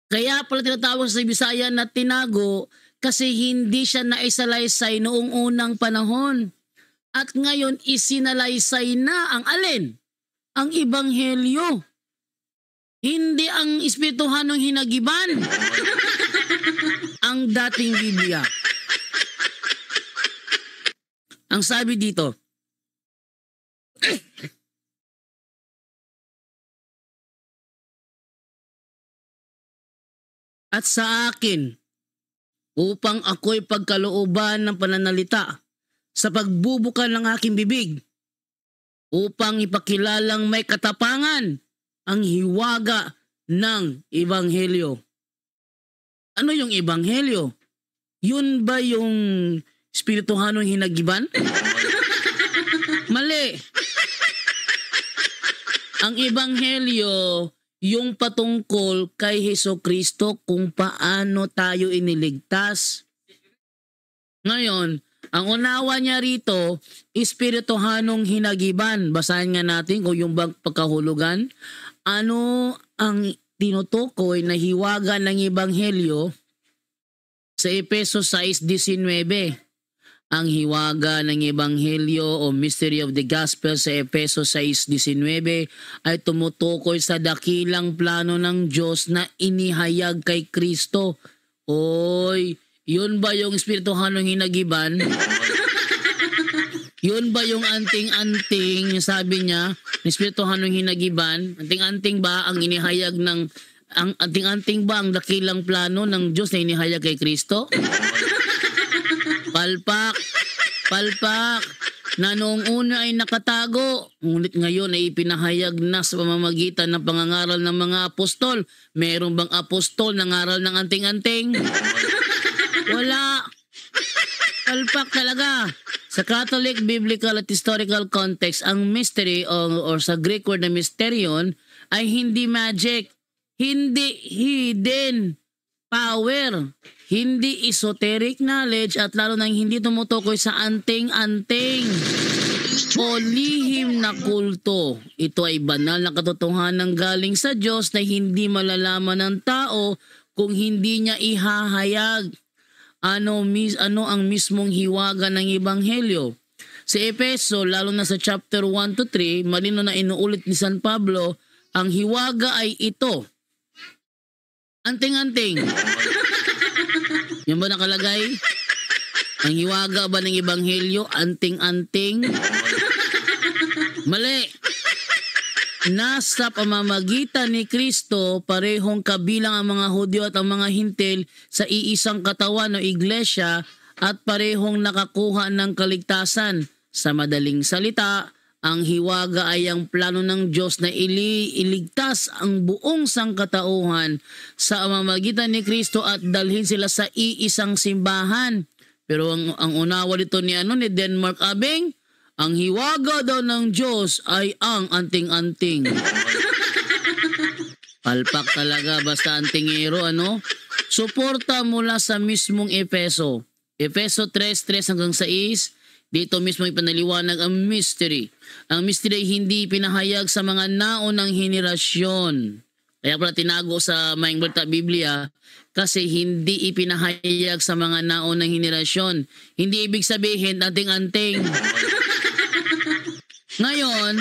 [SPEAKER 3] Kaya pala tinatawag sa Bisaya na tinago kasi hindi siya naisalaysay noong unang panahon. At ngayon isinalaysay na ang alin? Ang ebanghelyo. Hindi ang espirituhanong hinagiban. Ang dating Biblia. Ang sabi dito, "At sa akin, upang ako'y pagkalooban ng pananalita sa pagbubuka ng aking bibig, upang ipakilalang may katapangan ang hiwaga ng ebanghelyo." Ano yung ebanghelyo? Yun ba yung espirituhanong hinagiban? Mali. Ang ebanghelyo, yung patungkol kay Hesukristo kung paano tayo iniligtas. Ngayon, ang unawa niya rito, espirituhanong hinagiban. Basahin nga natin kung yung pagkahulugan. Ano ang tinutukoy na hiwaga ng ebanghelyo sa Efeso 6:19? Ang hiwaga ng ebanghelyo o mystery of the gospel sa Efeso 6:19 ay tumutukoy sa dakilang plano ng Diyos na inihayag kay Kristo. Oy, yun ba yung espirituhanong hinagiban? Yun ba yung anting-anting, sabi niya, espirituhanong hinagiban? Anting-anting ba ang inihayag ng anting-anting ba ang dakilang plano ng Diyos na inihayag kay Kristo? Palpak na noong una ay nakatago, ngunit ngayon ay ipinahayag na sa pamamagitan ng pangangaral ng mga apostol. Meron bang apostol na ngaral ng anting-anting? Wala. Palpak talaga. Sa Catholic, biblical at historical context, ang mystery or sa Greek word na mysterion ay hindi magic, hindi hidden power, hindi esoteric knowledge, at lalo nang hindi tumutukoy sa anting-anting o lihim na kulto. Ito ay banal na katotohanan galing sa Diyos na hindi malalaman ng tao kung hindi niya ihahayag. Ano ang mismong hiwaga ng ebanghelyo? Sa Efeso, lalo na sa chapter 1-3, malino na inuulit ni San Pablo, ang hiwaga ay ito. Anting-anting. Yan ba nakalagay? Ang hiwaga ba ng ebanghelyo? Anting-anting? Mali. Nasa pamamagitan ni Kristo, parehong kabilang ang mga Hudyo at ang mga Hintil sa iisang katawan o iglesia at parehong nakakuha ng kaligtasan. Sa madaling salita, ang hiwaga ay ang plano ng Diyos na iligtas ang buong sangkatauhan sa pamamagitan ni Kristo at dalhin sila sa iisang simbahan. Pero ang unawa dito ni Denmark Abing, ang hiwaga daw ng Diyos ay ang anting-anting. Palpak talaga, basta antingero, Suporta mula sa mismong Efeso. Efeso 3:3 hanggang 6, dito mismo ipanaliwanag ang mystery. Ang mystery ay hindi pinahayag sa mga naunang henerasyon. Kaya pala tinago sa Maing Balita Biblia kasi hindi ipinahayag sa mga naunang henerasyon. Hindi ibig sabihin anting-anting. Ngayon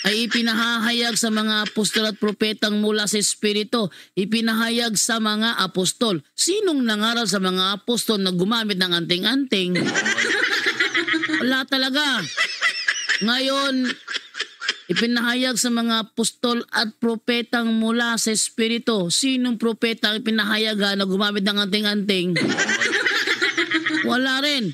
[SPEAKER 3] ay ipinahayag sa mga apostol at propetang mula sa Espiritu. Ipinahayag sa mga apostol. Sinong nangaral sa mga apostol na gumamit ng anting-anting? Wala talaga. Ngayon, ipinahayag sa mga apostol at propetang mula sa Espiritu. Sinong propeta ang ipinahayagan na gumamit ng anting-anting? Wala rin.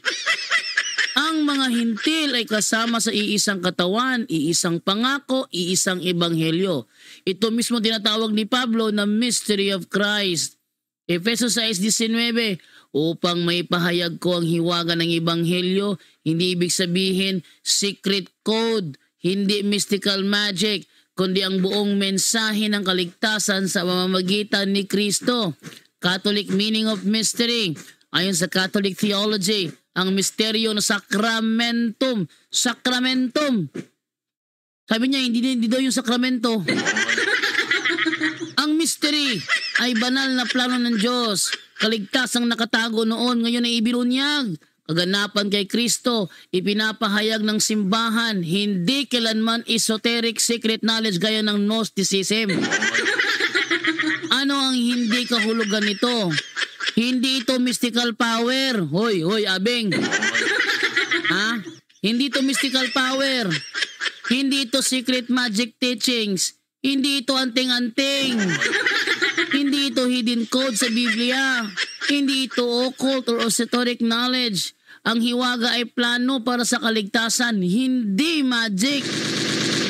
[SPEAKER 3] Ang mga hintil ay kasama sa iisang katawan, iisang pangako, iisang ebanghelyo. Ito mismo tinatawag ni Pablo na mystery of Christ. Efesos 6:19, upang maipahayag ko ang hiwaga ng ebanghelyo, hindi ibig sabihin secret code, hindi mystical magic, kundi ang buong mensahe ng kaligtasan sa pamamagitan ni Kristo. Catholic meaning of mystery. Ayon sa Catholic theology, ang misteryo na sacramentum. Sacramentum. Sabi niya, hindi daw yung sakramento. Ang mystery ay banal na plano ng Diyos. Kaligtasang nakatago noon, ngayon ay ibinunyag. Kaganapan kay Kristo, ipinapahayag ng simbahan, hindi kailanman esoteric secret knowledge gaya ng Gnosticism. Ano ang hindi kahulugan nito? Hindi ito mystical power. Hoy, Abeng. Ha? Hindi ito mystical power. Hindi ito secret magic teachings. Hindi ito anting-anting. Hindi ito hidden code sa Biblia. Hindi ito occult or esoteric knowledge. Ang hiwaga ay plano para sa kaligtasan, hindi magic.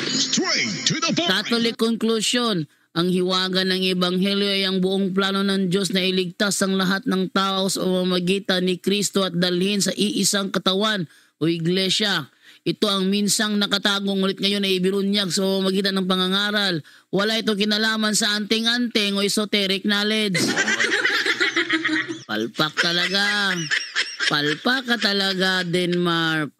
[SPEAKER 4] Straight to the point.
[SPEAKER 3] Catholic conclusion, ang hiwaga ng ebanghelyo ay ang buong plano ng Diyos na iligtas ang lahat ng tao sa pamamagitan ni Kristo at dalhin sa iisang katawan o iglesia. Ito ang minsang nakatagong ulit ngayon ay ibinunyag sa pamamagitan ng pangangaral. Wala ito kinalaman sa anting-anting o esoteric knowledge. Palpak talaga. Palpak ka talaga, Denmark.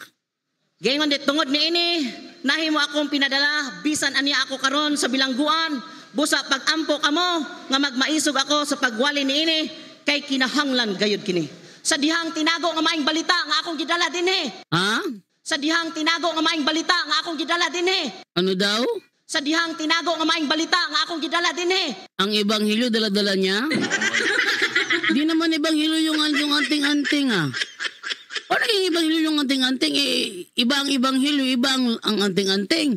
[SPEAKER 2] Gayon dit tungod ni ini, nahimo akong pinadala, bisan aniya ako karon sa bilangguan, busa pag-ampo kamo, nga magmaisog ako sa pagwali ni ini, kay kinahanglan gayud kini. Sa dihang tinago nga maing balita nga akong gidala dinhi.
[SPEAKER 3] Ha?
[SPEAKER 2] Sa dihang tinago nga maing balita nga akong gidala dinhi.
[SPEAKER 3] Ano daw?
[SPEAKER 2] Sa dihang tinago nga maing balita nga akong gidala dinhi.
[SPEAKER 3] Ang ebanghelyo dala-dala niya? Di naman ebanghelyo yung anting-anting ah. O naging ebanghelyo yung anting-anting? Iba ang ebanghelyo, iba ang anting-anting.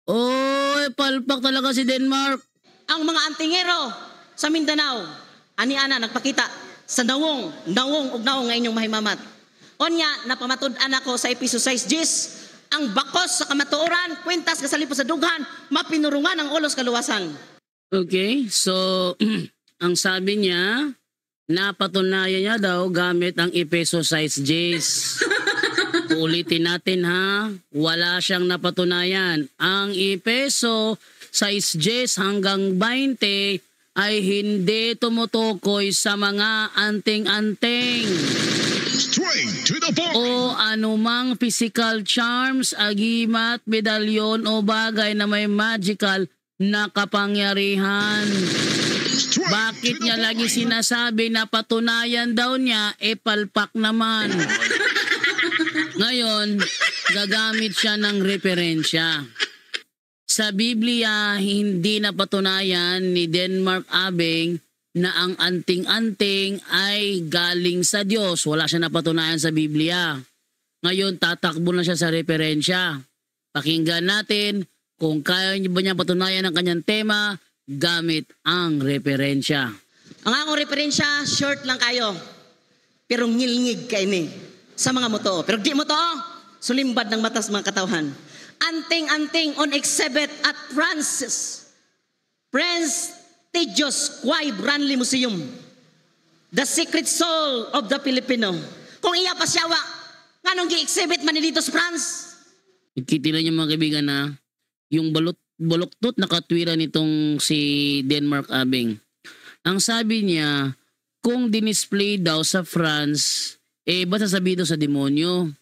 [SPEAKER 3] Oy, palpak talaga si Denmark.
[SPEAKER 2] Ang mga antingero sa Mindanao, ani-ana nagpakita sa nawong ug nawong nga inyong mahimamat. Onya, napamatud-an ako sa Efesos 6:10, ang bakos sa kamatuoran, kwintas kasalipos sa dughan, mapinurungan ang ulos kaluwasan.
[SPEAKER 3] Okay, so ang sabi niya, napatunayan niya daw gamit ang Efesos 6:10. Ulitin natin ha, wala siyang napatunayan. Ang Efeso 6:10 hanggang 20 ay hindi tumutukoy sa mga anting-anting
[SPEAKER 4] Straight to the point.
[SPEAKER 3] o anumang physical charms, agimat, medalyon o bagay na may magical na kapangyarihan.
[SPEAKER 4] Straight
[SPEAKER 3] Bakit
[SPEAKER 4] to the
[SPEAKER 3] niya lagi
[SPEAKER 4] point.
[SPEAKER 3] sinasabi na patunayan daw niya, palpak naman. Ngayon, gagamit siya ng referensya. Sa Biblia, hindi napatunayan ni Denmark Abeng na ang anting-anting ay galing sa Diyos. Wala siya napatunayan sa Biblia. Ngayon, tatakbo na siya sa referensya. Pakinggan natin kung kaya ba niya patunayan ang kanyang tema gamit ang referensya.
[SPEAKER 2] Ang akong referensya, short lang kayo. Pero ngilngig kayo ni sa mga moto. Pero di mo to, sulimbad ng matas mga katawhan. Anting-anting on exhibit at prestigious Quay Branly Museum. The secret soul of the Filipino. Kung iya pa siyawa, nga nung gi-exhibit man dito sa France.
[SPEAKER 3] Ikitila niyo mga kaibigan na yung baluktot na katwiran nitong si Denmark Abeng. Ang sabi niya, kung dinisplay daw sa France, ba't sasabihin daw sa demonyo?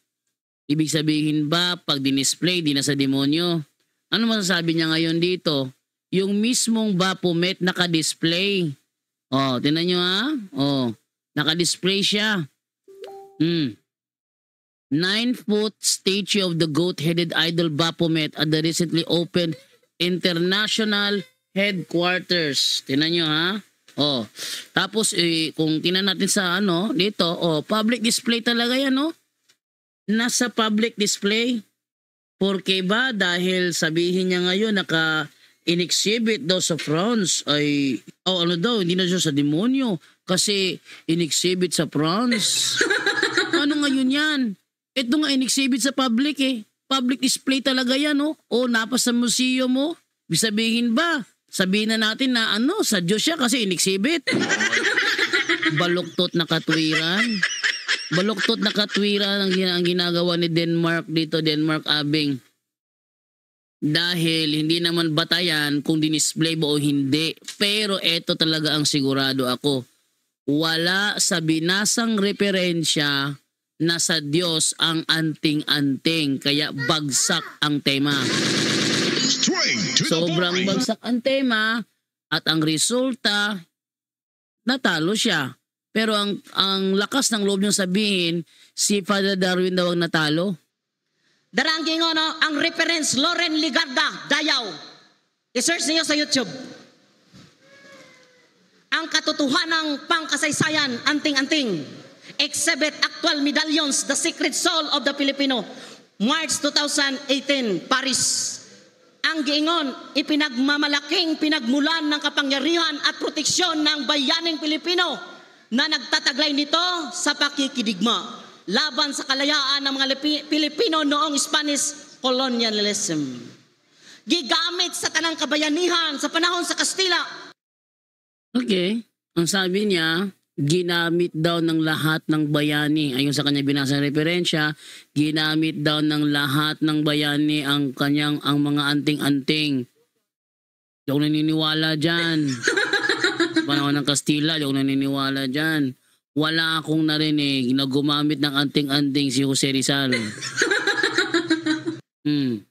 [SPEAKER 3] Ibig sabihin ba, pag dinisplay, di na sa demonyo? Ano masasabi niya ngayon dito? yung mismong Baphomet naka-display. Oh, tingnan nyo ha. Oh, naka-display siya. 9-foot statue of the goat-headed idol Baphomet at the recently opened international headquarters. Tingnan nyo ha. Oh, tapos kung tingnan natin sa dito, public display talaga yan, Nasa public display. Porque ba dahil sabihin niya ngayon in-exhibit daw sa France ay hindi na siya sa demonyo kasi in-exhibit sa France. Ano ngayon yan? Ito nga in-exhibit sa public Public display talaga yan napa sa museo mo. Sabihin ba? Sabihin na natin na sa Diyos siya kasi in-exhibit. Baluktot na katwiran. Baluktot na katwiran ang ginagawa ni Denmark dito, Denmark Abing. Dahil hindi naman batayan kung dinisplay ba o hindi. Pero eto talaga ang sigurado ako. Wala sa binasang referensya na sa Diyos ang anting-anting. Kaya bagsak ang tema.
[SPEAKER 4] Straight to the
[SPEAKER 3] Sobrang
[SPEAKER 4] point.
[SPEAKER 3] bagsak ang tema at ang resulta, natalo siya. Pero ang lakas ng loob niyong sabihin, si Father Darwin daw ang natalo.
[SPEAKER 2] Darang gingono ang reference Loren Ligarda, Dayaw. I-search niyo sa YouTube. Ang katotohanang pangkasaysayan, anting-anting. Exhibit actual medallions, the secret soul of the Filipino. March 2018, Paris. Ang giingon, ipinagmamalaking pinagmulan ng kapangyarihan at proteksyon ng bayaning Pilipino na nagtataglay nito sa pakikidigma laban sa kalayaan ng mga Pilipino noong Spanish colonialism. Gigamit sa tanang kabayanihan sa panahon sa Kastila.
[SPEAKER 3] Okay. Ang sabi niya, ginamit daw ng lahat ng bayani. Ayon sa kanya binasang referensya, ginamit daw ng lahat ng bayani ang mga anting-anting. Di ako naniniwala dyan. Panahon ng Kastila, di ako naniniwala dyan. Wala akong narinig na gumamit ng anting-anting si Jose Rizal.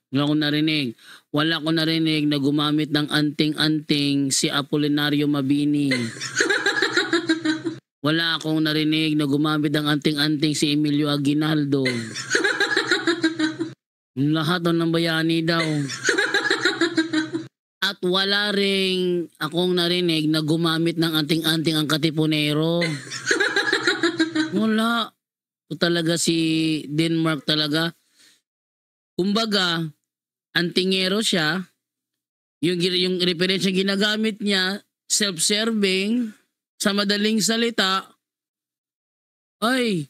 [SPEAKER 3] Wala akong narinig. Wala akong narinig na gumamit ng anting-anting si Apolinario Mabini. Wala akong narinig na gumamit ng anting-anting si Emilio Aguinaldo. Lahat ng bayani daw. At wala ring akong narinig na gumamit ng anting-anting ang Katipunero. Wala. Ito talaga si Denmark talaga. Kumbaga, antingero siya. Yung referensya ginagamit niya, self-serving, sa madaling salita, ay,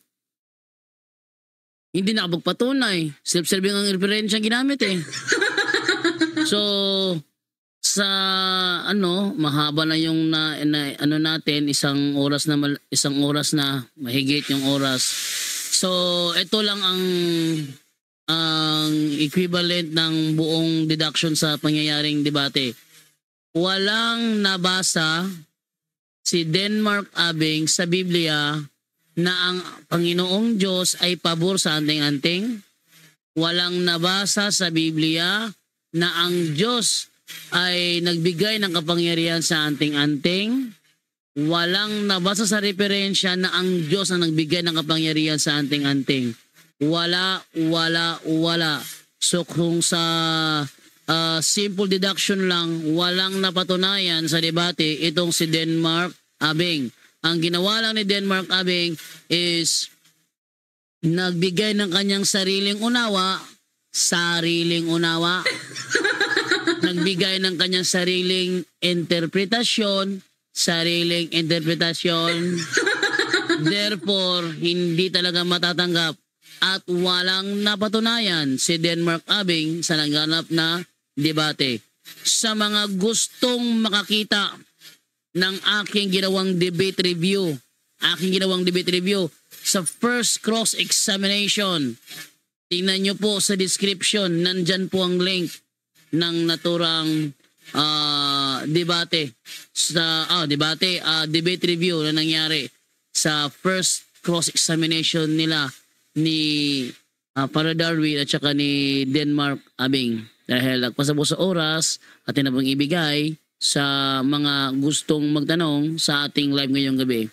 [SPEAKER 3] hindi nakapagpatunay. Self-serving ang referensya ginamit So, sa mahaba na yung natin isang oras na mahigit yung oras. So ito lang ang equivalent ng buong deduction sa pangyayaring debate. Walang nabasa si Denmark Abing sa Biblia na ang Panginoong Diyos ay pabor sa anting-anting. Walang nabasa sa Biblia na ang Diyos ay nagbigay ng kapangyarihan sa anting-anting. Walang nabasa sa referensya na ang Diyos ang nagbigay ng kapangyarihan sa anting-anting. Wala. So kung sa simple deduction lang, walang napatunayan sa debate itong si Denmark Abing. Ang ginawa lang ni Denmark Abing is nagbigay ng kanyang sariling unawa. Nagbigay ng kanyang sariling interpretasyon. Therefore, hindi talaga matatanggap at walang napatunayan si Denmark Abing sa naganap na debate. Sa mga gustong makakita ng aking ginawang debate review sa first cross-examination, tingnan nyo po sa description, nandyan po ang link ng naturang debate review na nangyari sa first cross-examination nila ni para Darwin at saka ni Denmark Abing. Dahil nagpasabot sa oras at tinabang ibigay sa mga gustong magtanong sa ating live ngayong gabi.